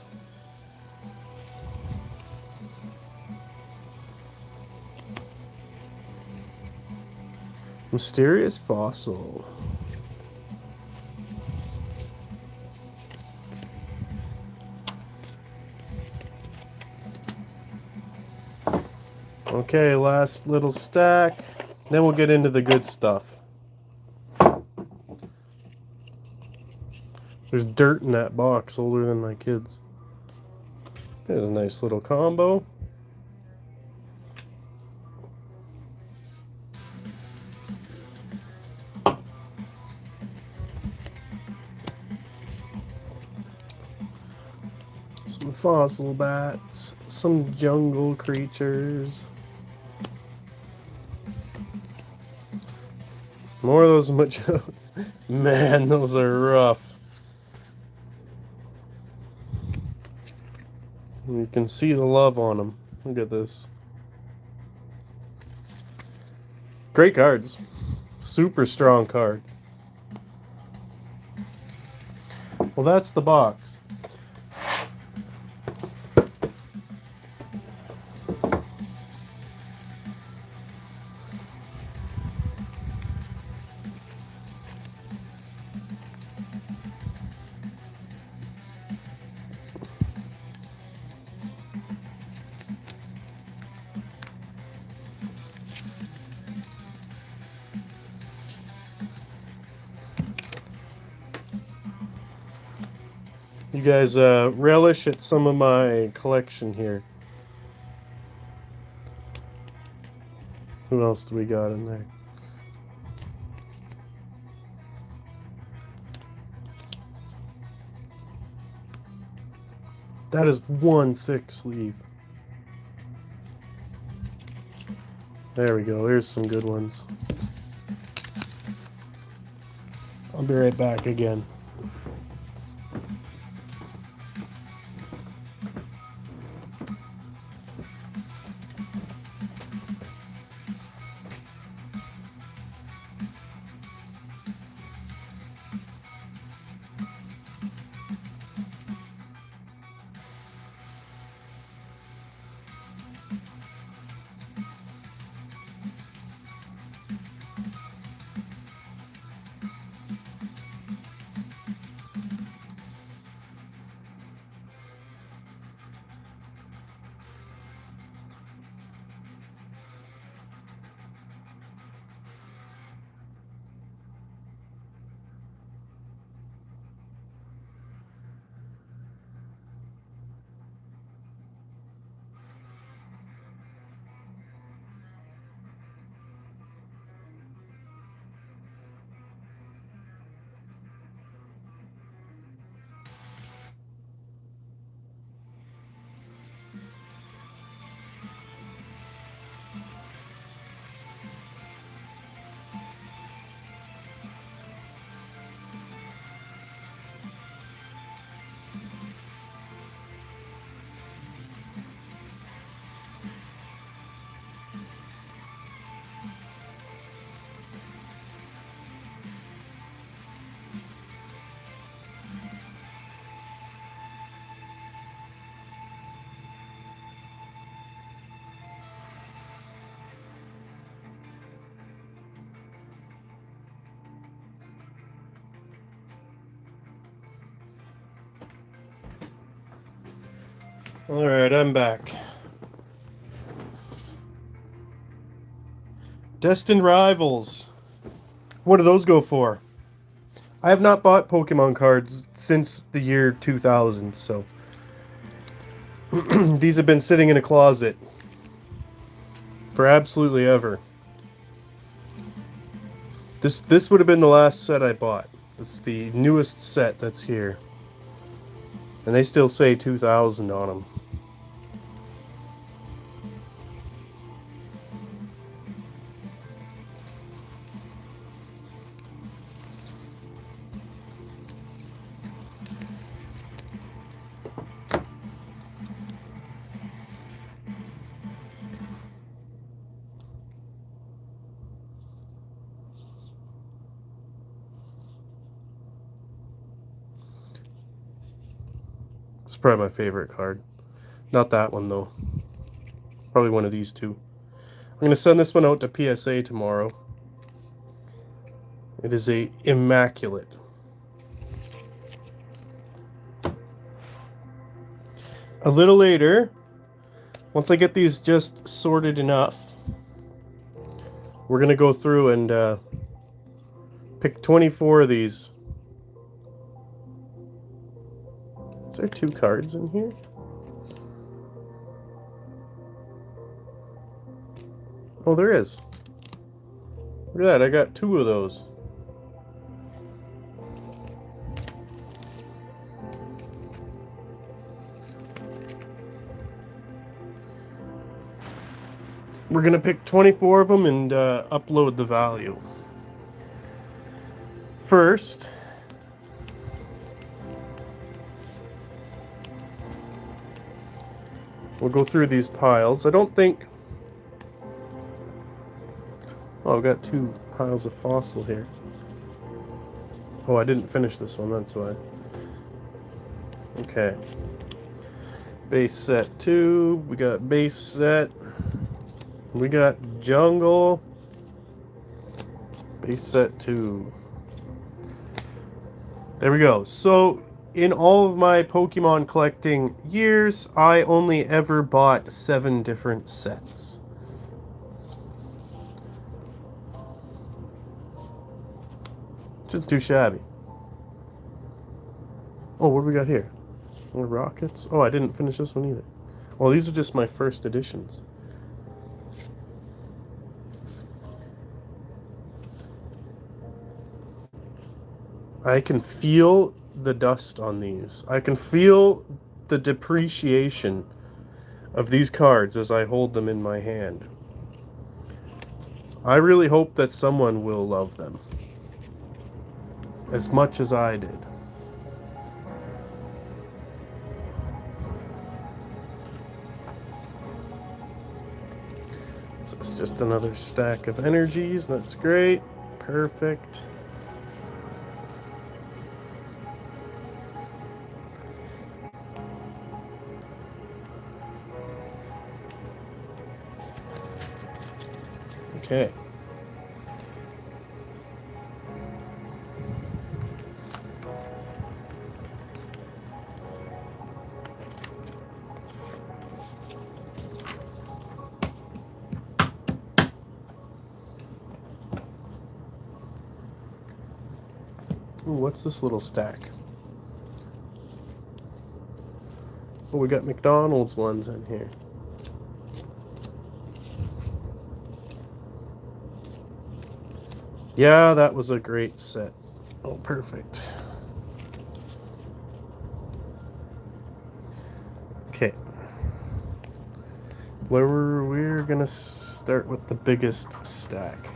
Mysterious fossil. Okay, last little stack. Then we'll get into the good stuff. There's dirt in that box older than my kids. There's a nice little combo. Some fossil bats, some jungle creatures. More of those man, those are rough. You can see the love on them. Look at this. Great cards. Super strong card. Well, that's the box. You guys relish at some of my collection here. Who else do we got in there? That is one thick sleeve. There we go. There's some good ones. I'll be right back again. Alright, I'm back. Destined Rivals. What do those go for? I have not bought Pokemon cards since the year 2000, so these have been sitting in a closet for absolutely ever. This would have been the last set I bought. It's the newest set that's here. And they still say 2000 on them. It's probably my favorite card. Not that one, though. Probably one of these two. I'm going to send this one out to PSA tomorrow. It is a immaculate. A little later, once I get these just sorted enough, we're going to go through and pick 24 of these. Is there 2 cards in here? Oh, there is. Look at that, I got 2 of those. We're going to pick 24 of them and upload the value. First, we'll go through these piles. I don't think... Oh, I've got 2 piles of fossil here. Oh, I didn't finish this one, that's why. Okay. Base set 2. We got base set. We got jungle. Base set 2. There we go. So, in all of my Pokemon collecting years, I only ever bought 7 different sets. Just too shabby. Oh, what do we got here? More rockets? Oh, I didn't finish this one either. Well, these are just my first editions. I can feel the dust on these. I can feel the depreciation of these cards as I hold them in my hand. I really hope that someone will love them as much as I did. So it's just another stack of energies. That's great. Perfect. Okay. Ooh, what's this little stack? Oh, we got McDonald's ones in here. Yeah, that was a great set. Oh, perfect. Okay. We're gonna start with the biggest stack.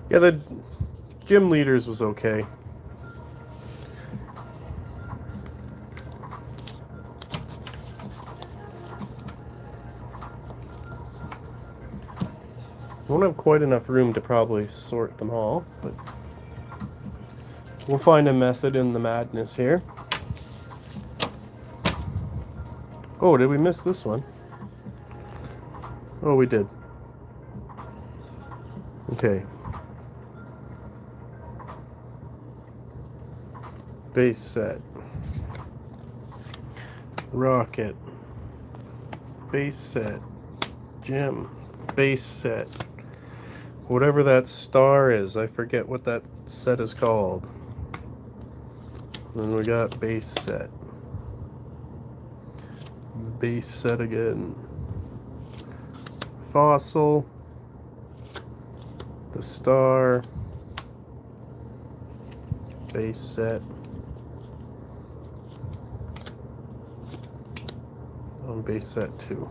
Yeah, the gym leaders was okay. Won't have quite enough room to probably sort them all, but we'll find a method in the madness here. Oh, did we miss this one? Oh, we did. Okay. Base set. Rocket. Base set. Gym. Base set. Whatever that star is, I forget what that set is called. Then we got base set. Base set again. Fossil. The star. Base set. On base set 2.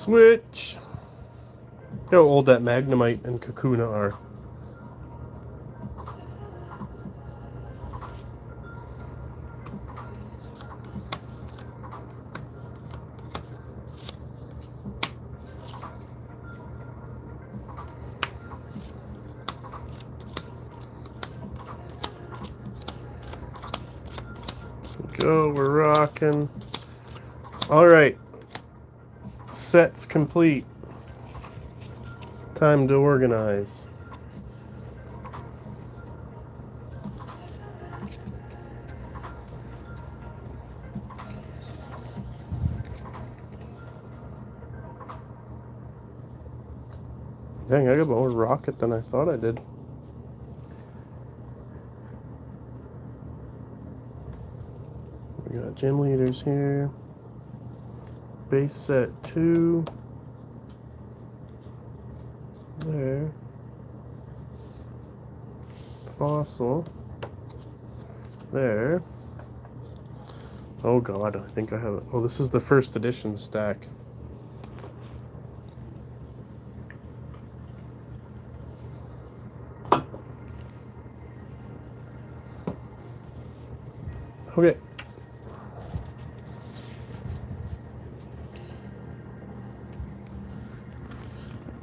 Switch. How old that Magnemite and Kakuna are. Go, we're rocking. All right, set's complete. Time to organize. Dang, I got more rocket than I thought I did. We got gym leaders here. Base set 2. There. Fossil. There. Oh god, I think I have it. Oh, this is the first edition stack. Okay.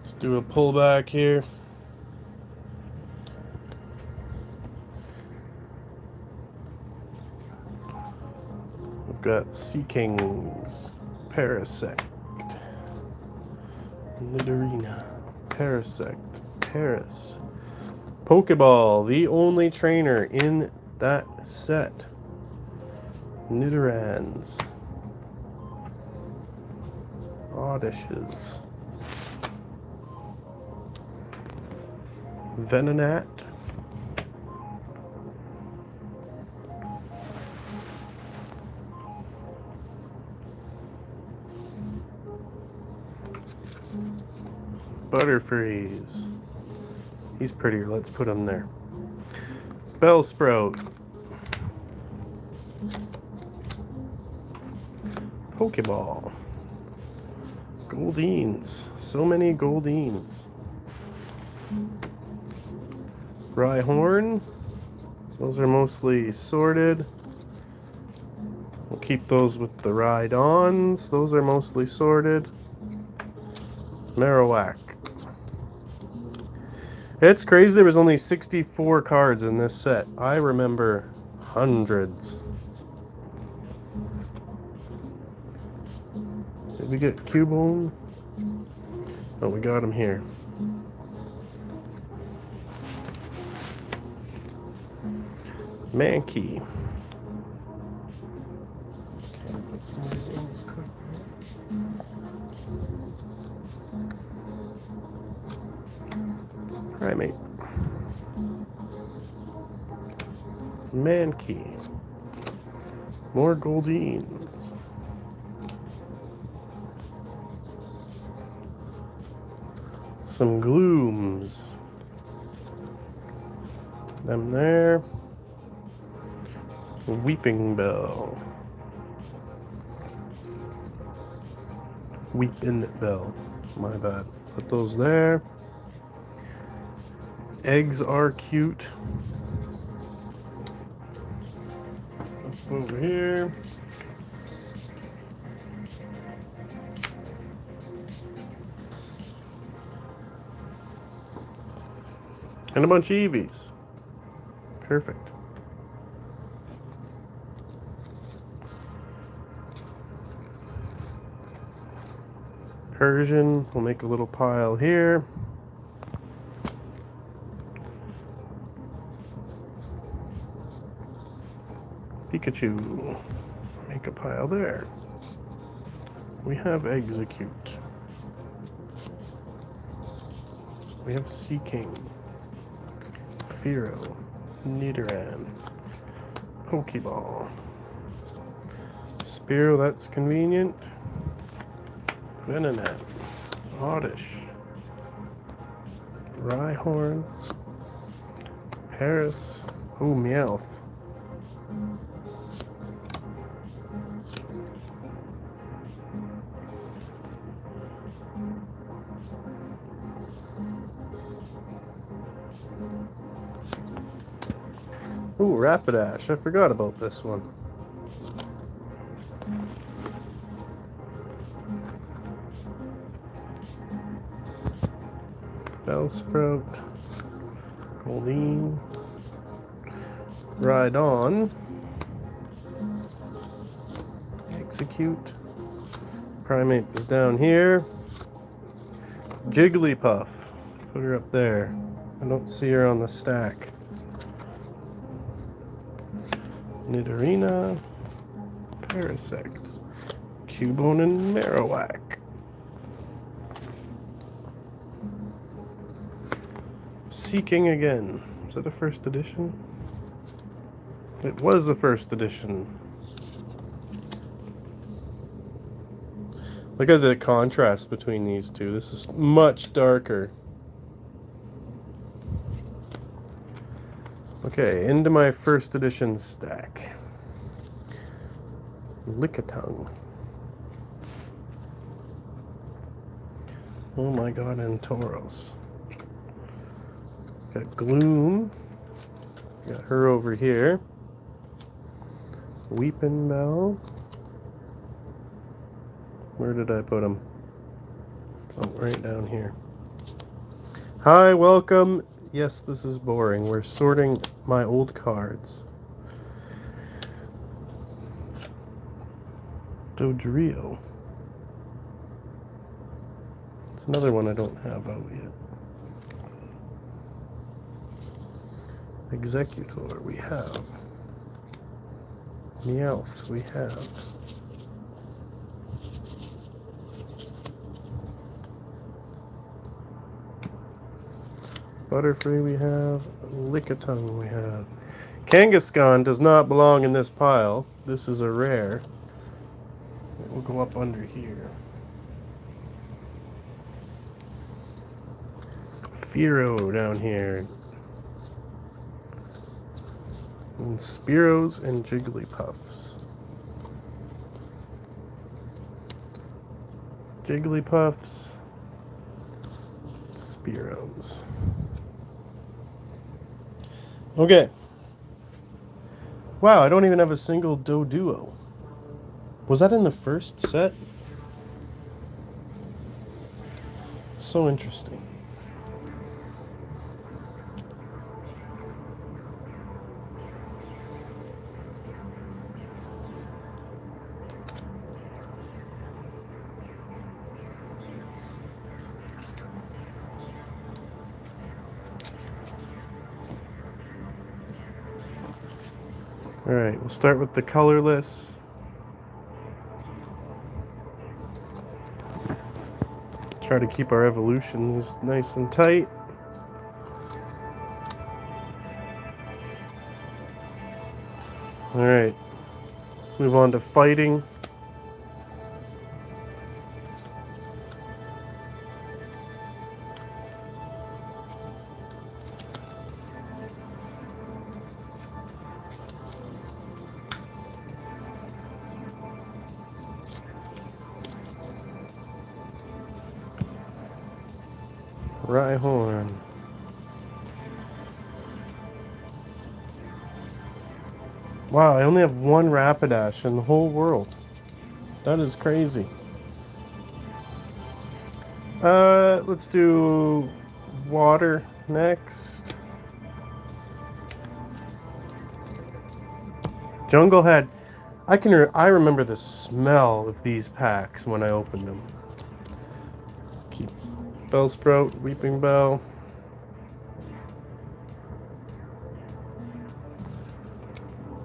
Let's do a pullback here. We've got Sea Kings, Parasect, Nidorina, Parasect, Paris, Pokeball, the only trainer in that set. Nidorans, Oddishes, Venonat, Butterfreeze. He's prettier, let's put him there. Bellsprout. Pokeball. Goldines. So many Goldines. Rhyhorn. Those are mostly sorted. We'll keep those with the Rhydons. Those are mostly sorted. Marowak. It's crazy there was only 64 cards in this set. I remember hundreds. Did we get Cubone? Oh, we got him here. Mankey. Primate. Mankey. More Goldines. Some Glooms. Them there. Weeping Bell. Weeping Bell. My bad. Put those there. Eggs are cute. Up over here. And a bunch of Eevees. Perfect. Persian, we'll make a little pile here. Pikachu, make a pile there. We have Execute. We have Sea King, Fearow, Nidoran, Pokeball, Spearow, that's convenient. Venonat, Oddish, Rhyhorn, Paris, oh, Meowth. Ooh, Rapidash. I forgot about this one. Bellsprout. Goldeen. Rhydon. Execute. Primate is down here. Jigglypuff. Put her up there. I don't see her on the stack. Nidorina. Parasect. Cubone and Marowak. Seeking again. Was that a first edition? It was a first edition. Look at the contrast between these two. This is much darker. Okay, into my first edition stack. Lickitung. Oh my god, and Tauros. Got Gloom. Got her over here. Weeping Bell. Where did I put him? Oh, right down here. Hi, welcome. Yes, this is boring. We're sorting my old cards. Dodrio. It's another one I don't have out yet. Executor we have. Meowth we have. Butterfree we have. Lickitung we have. Kangaskhan does not belong in this pile. This is a rare. It will go up under here. Fearow down here. And Spearows and Jigglypuffs. Jigglypuffs. Spearows. Okay. Wow, I don't even have a single Doduo. Was that in the first set? So interesting. Alright, we'll start with the colorless. Try to keep our evolutions nice and tight. Alright, let's move on to fighting. Rhyhorn. Wow, I only have one Rapidash in the whole world. That is crazy. Let's do water next. Junglehead. I remember the smell of these packs when I opened them. Keep Bellsprout, Weeping Bell.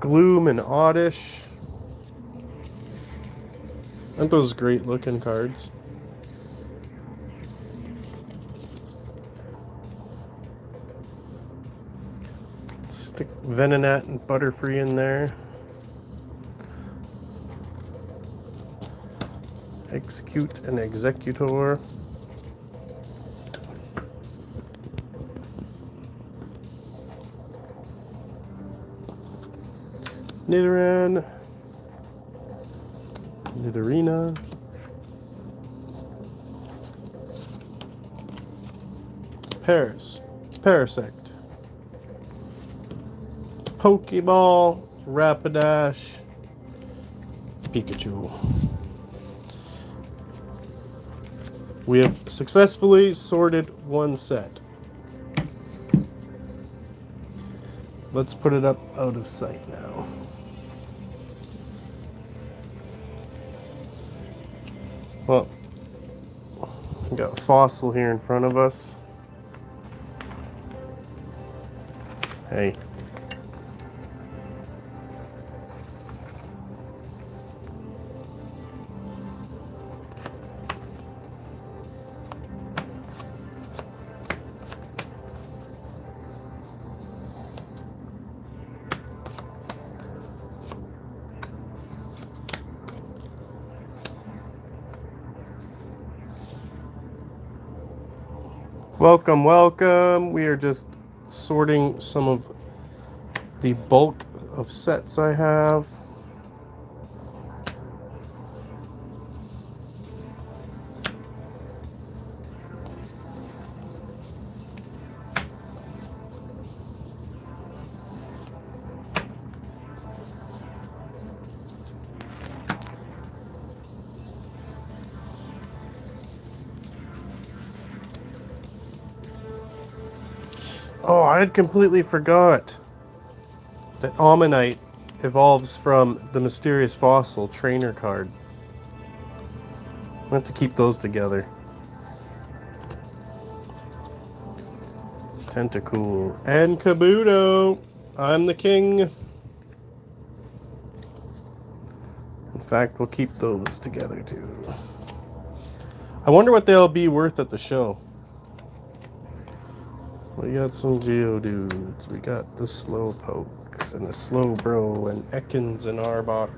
Gloom and Oddish. Aren't those great looking cards? Stick Venonat and Butterfree in there. Execute and Executor. Nidoran. Nidorina. Parasect. Pokeball, Rapidash, Pikachu. We have successfully sorted one set. Let's put it up out of sight now. Well, we got Fossil here in front of us. Hey. Welcome, welcome. We are just sorting some of the bulk of sets I have. Oh, I had completely forgot that Ammonite evolves from the Mysterious Fossil trainer card. I have to keep those together. Tentacool and Kabuto. I'm the king. In fact, we'll keep those together too. I wonder what they'll be worth at the show. We got some Geodudes. We got the Slowpokes and the Slowbro and Ekans and Arbok.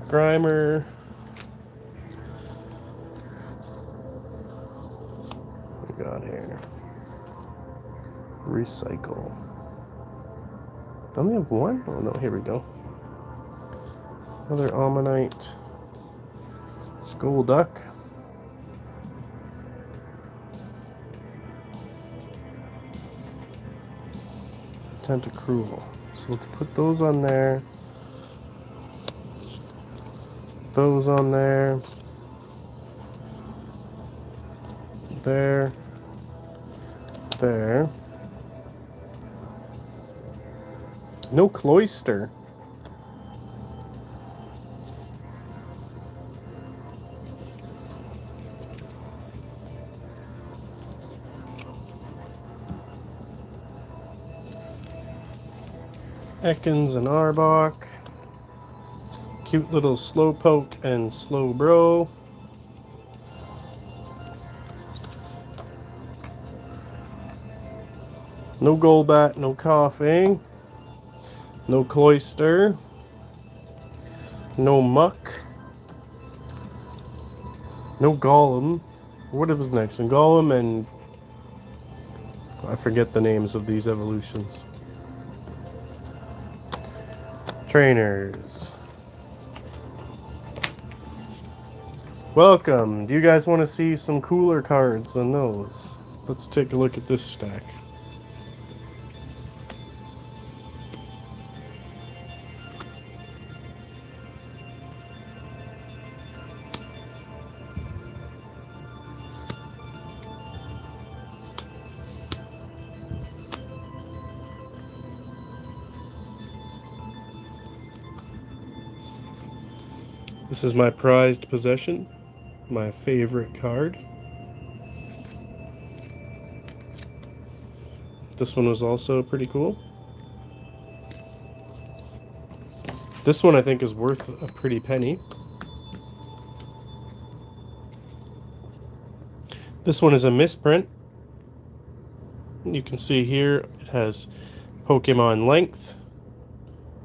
Grimer. What we got here? Recycle. Don't we have one? Oh no, here we go. Another Ammonite. Golduck. Tentacruel. So let's put those on there. Those on there. There. There. No Cloyster. Ekans and Arbok. Cute little Slowpoke and Slowbro. No Golbat, no Coughing. No Cloyster. No Muck. No Golem. What was next one? Golem and... I forget the names of these evolutions. Trainers. Welcome. Do you guys want to see some cooler cards than those? Let's take a look at this stack. This is my prized possession, my favorite card. This one was also pretty cool. This one I think is worth a pretty penny. This one is a misprint. You can see here it has Pokemon length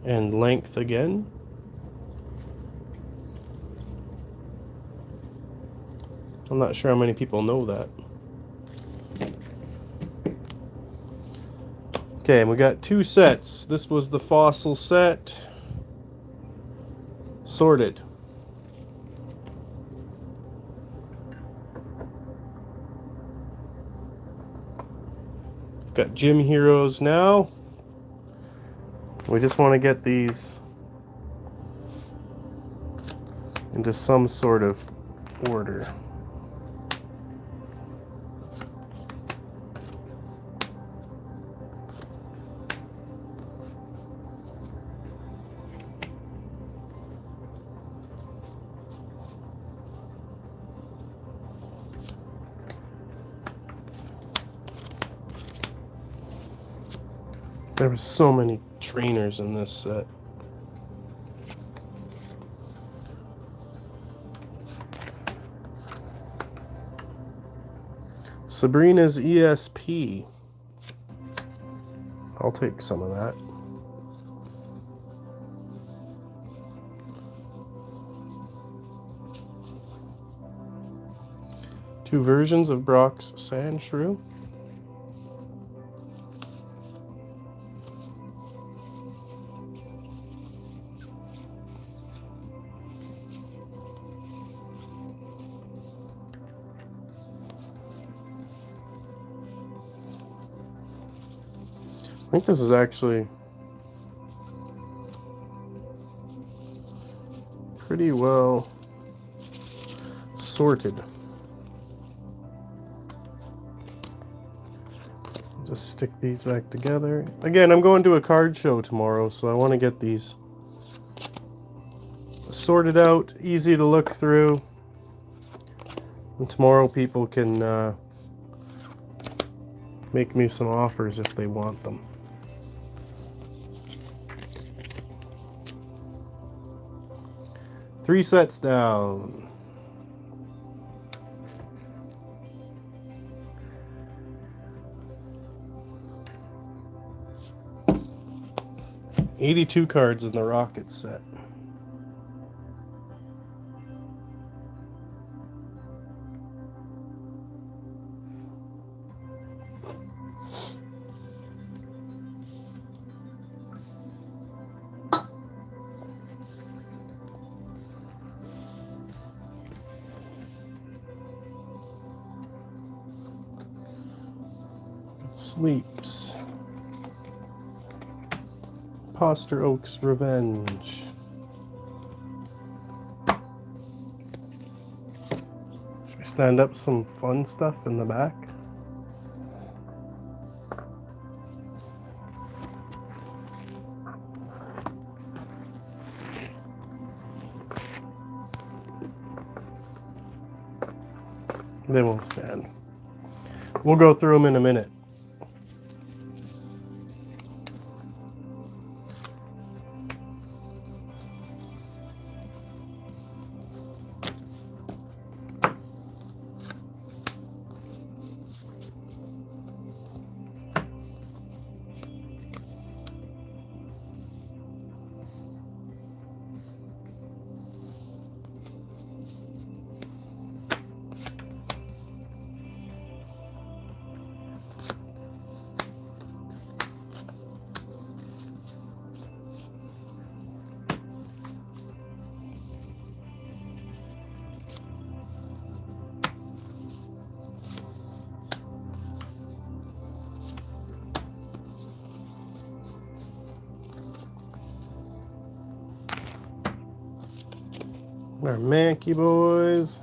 and length again. I'm not sure how many people know that. Okay, and we got two sets. This was the Fossil set. Sorted. Got gym heroes now. We just want to get these into some sort of order. There were so many trainers in this set. Sabrina's ESP. I'll take some of that. Two versions of Brock's Sandshrew. I think this is actually pretty well sorted. Just stick these back together. Again, I'm going to a card show tomorrow, so I want to get these sorted out, easy to look through. And tomorrow people can make me some offers if they want them. Three sets down. $82 cards in the Rocket set. Sleeps. Poster Oak's Revenge. Should we stand up some fun stuff in the back? They won't stand. We'll go through them in a minute. Our Mankey boys.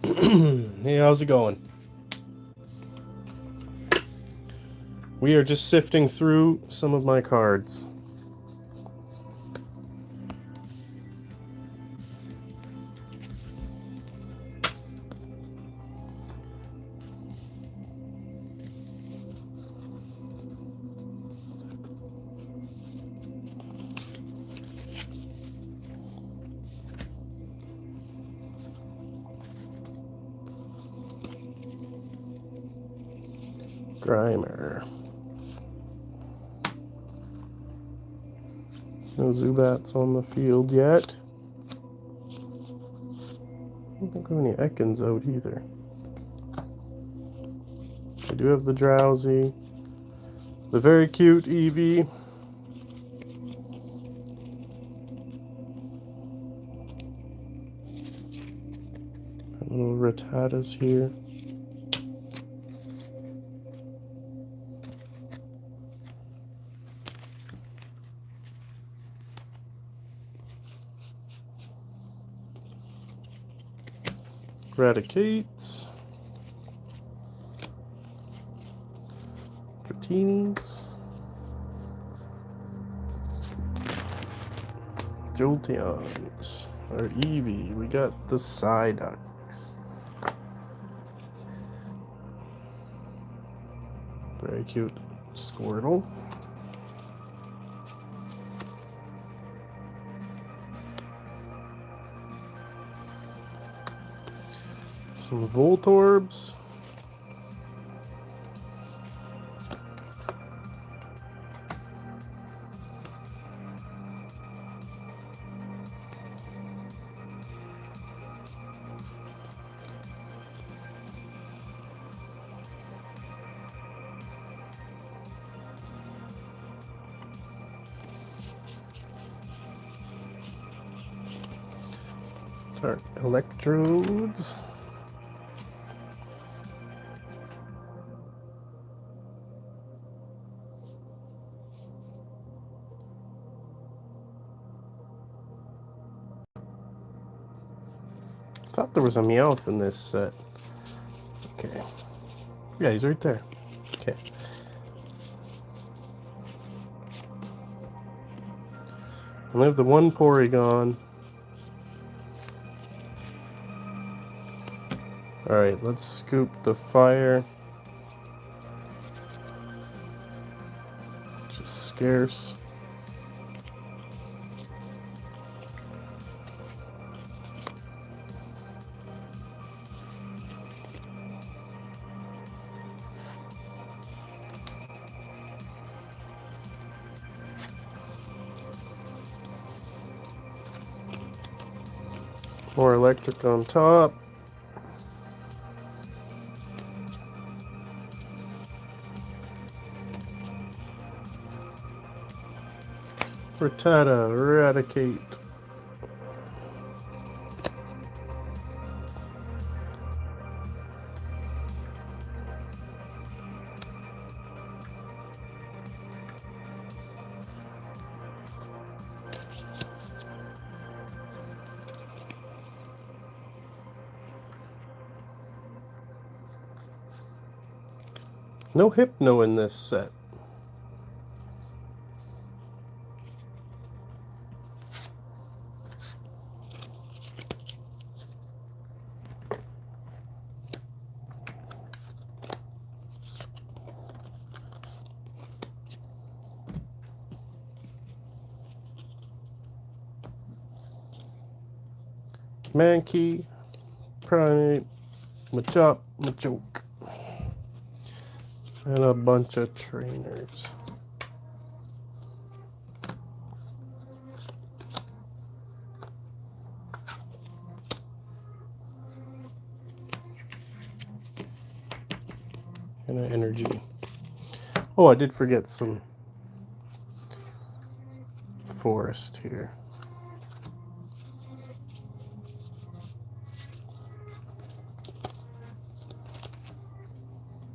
Hey, how's it going? We are just sifting through some of my cards. Grimer. No Zubats on the field yet. I don't think we have any Ekans out either. I do have the Drowsy. The very cute Eevee. Little Rattatas here. Raticates. Tratinis. Jolteons. Our Eevee. We got the Psyducks. Very cute Squirtle. Some Voltorbs. Dark Electrodes. Thought there was a Meowth in this set. It's okay. Yeah, he's right there. Okay. I have the one Porygon. Alright, let's scoop the fire. Just scarce. More electric on top. Rattata, Eradicate. No Hypno in this set. Mankey, Primate, Machop, Machoke, and a bunch of trainers. And an energy. Oh, I did forget some forest here.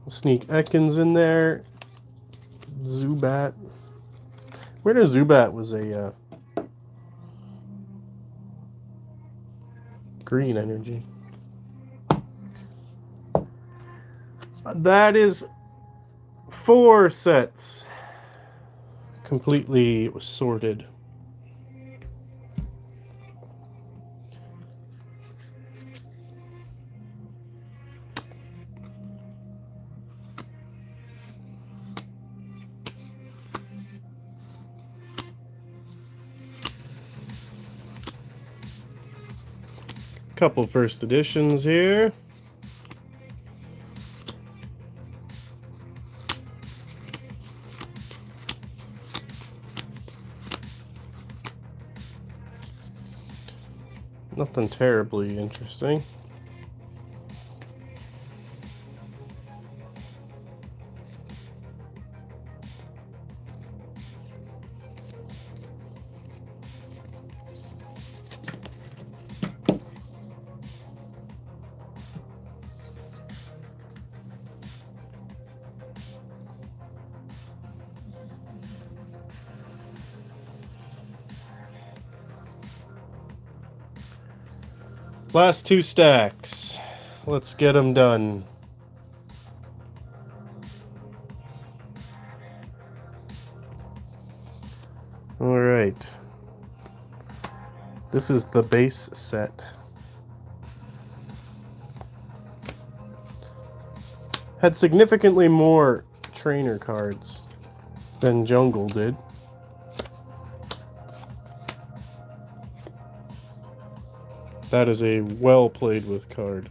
Sneak Ekans in there. Zubat. Where did Zubat was a green energy. That is 4 sets completely sorted. Couple first editions here. Nothing terribly interesting. Last 2 stacks. Let's get them done. Alright. This is the base set. Had significantly more trainer cards than Jungle did. That is a well played with card.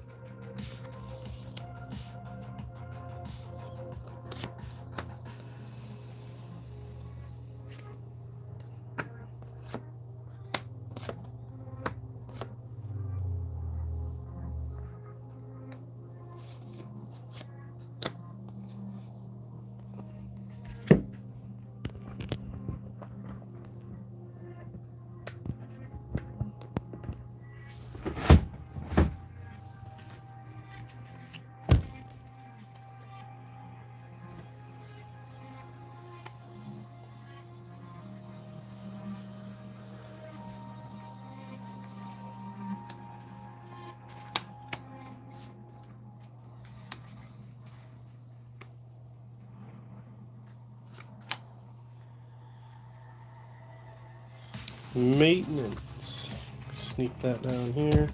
Maintenance. Sneak that down here.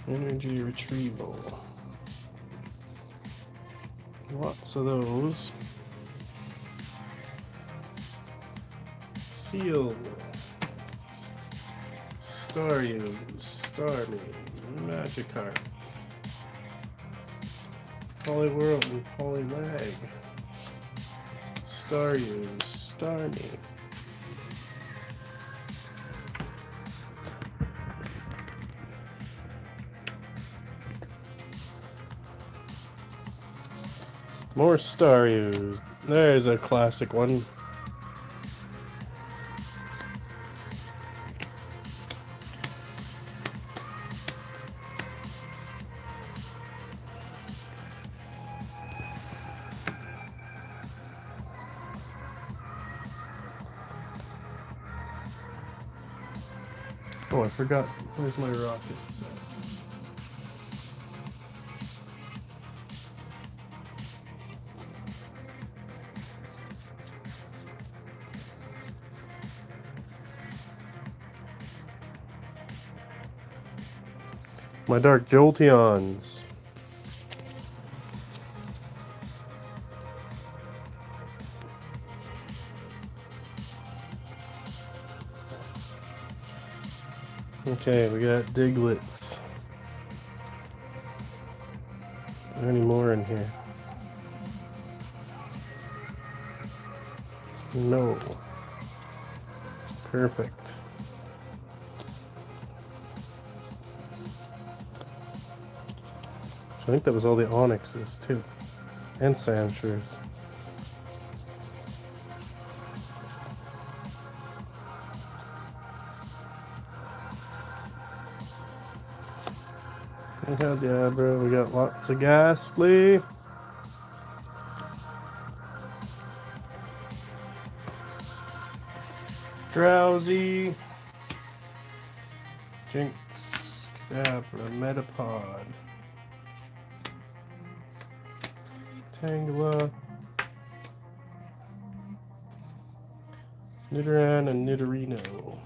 Energy retrieval. Lots of those. Seal. Staryu, Starmie, Magikarp, Poliwhirl and Poliwag, Staryu, Starmie. More Staryus. There's a classic one. Oh, I forgot. Where's my rocket set? My Dark Jolteons. Okay, we got Diglets. Are there any more in here? No. Perfect. I think that was all the Onyxes too. And Sandshrews. Hell yeah, bro. We got lots of Ghastly. Drowsy. Jinx. Kadabra. Metapod. Tangela. Nidoran and Nidorino.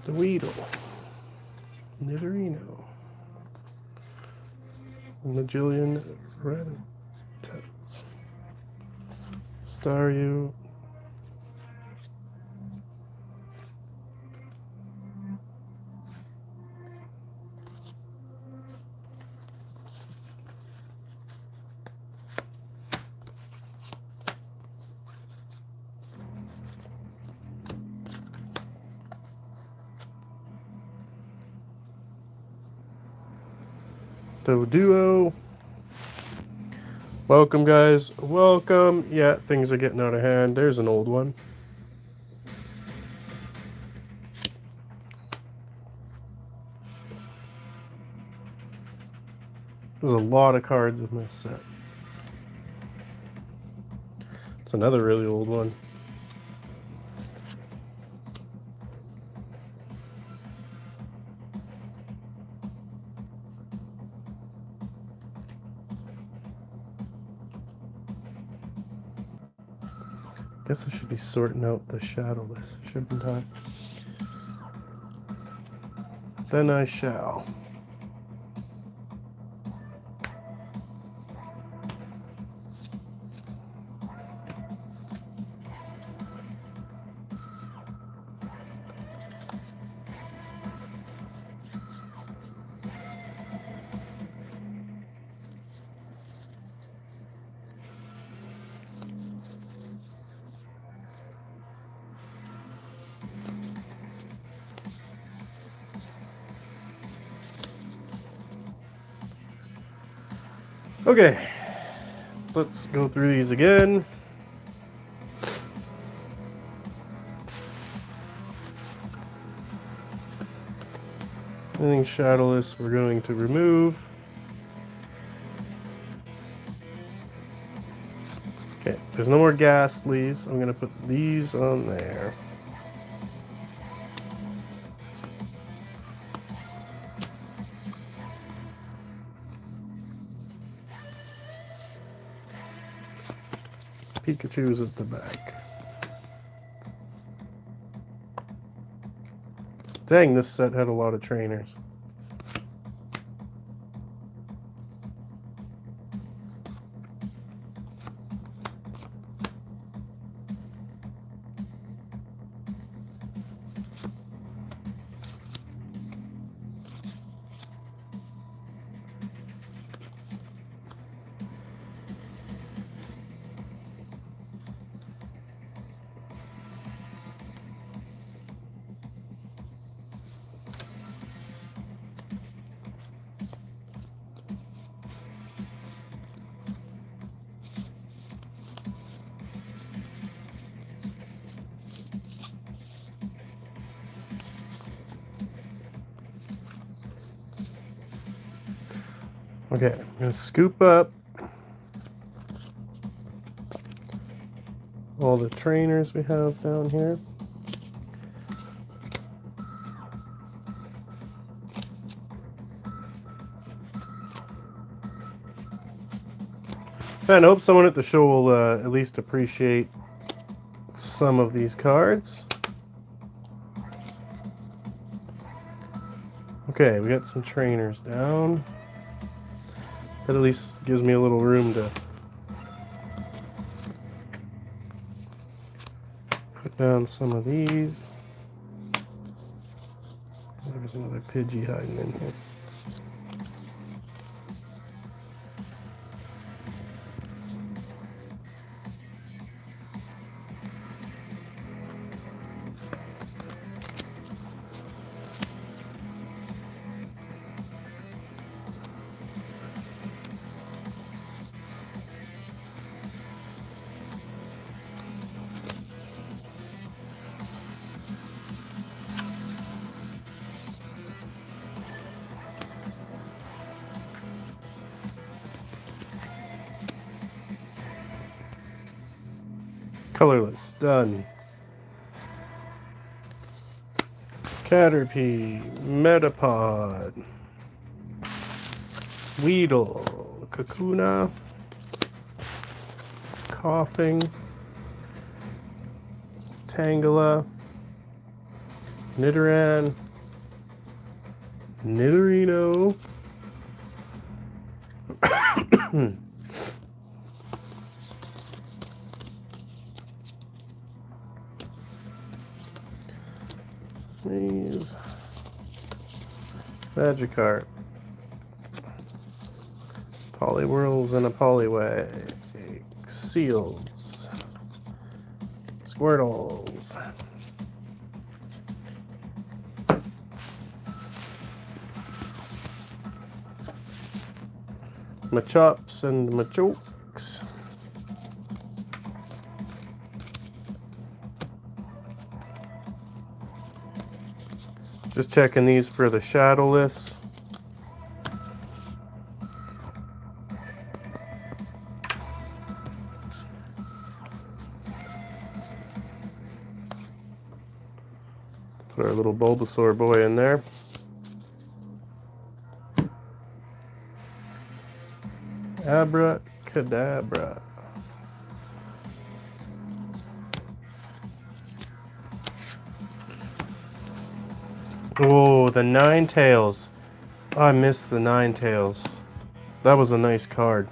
The Weedle, Nidorino, Magillion Rattata, Staryu, Duo. Welcome, guys. Welcome. Yeah, things are getting out of hand. There's an old one. There's a lot of cards in this set. It's another really old one. Guess I should be sorting out the shadowless, shouldn't I? Then I shall. Okay, let's go through these again. Anything shadowless we're going to remove. Okay, there's no more ghastlies. I'm going to put these on there. Pikachu's at the back. Dang, this set had a lot of trainers. Okay, I'm going to scoop up all the trainers we have down here. And I hope someone at the show will at least appreciate some of these cards. Okay, we got some trainers down. That at least gives me a little room to put down some of these. There's another Pidgey hiding in here. Colorless, done. Caterpie, Metapod, Weedle, Kakuna, Coughing, Tangela, Nidoran, Nidorino, these, Magikarp, Poliwhirls and a Poliwag, Seals, Squirtles, Machops and Machokes, just checking these for the shadowless. Put our little Bulbasaur boy in there. Abracadabra. Oh, the Ninetales. Oh, I missed the Ninetales. That was a nice card.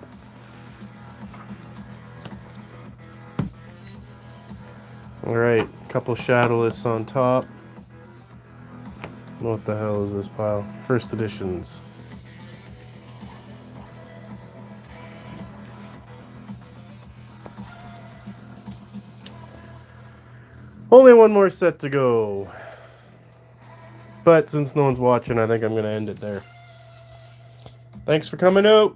Alright, couple Shadowless on top. What the hell is this pile? First editions. Only one more set to go. But since no one's watching, I think I'm going to end it there. Thanks for coming out.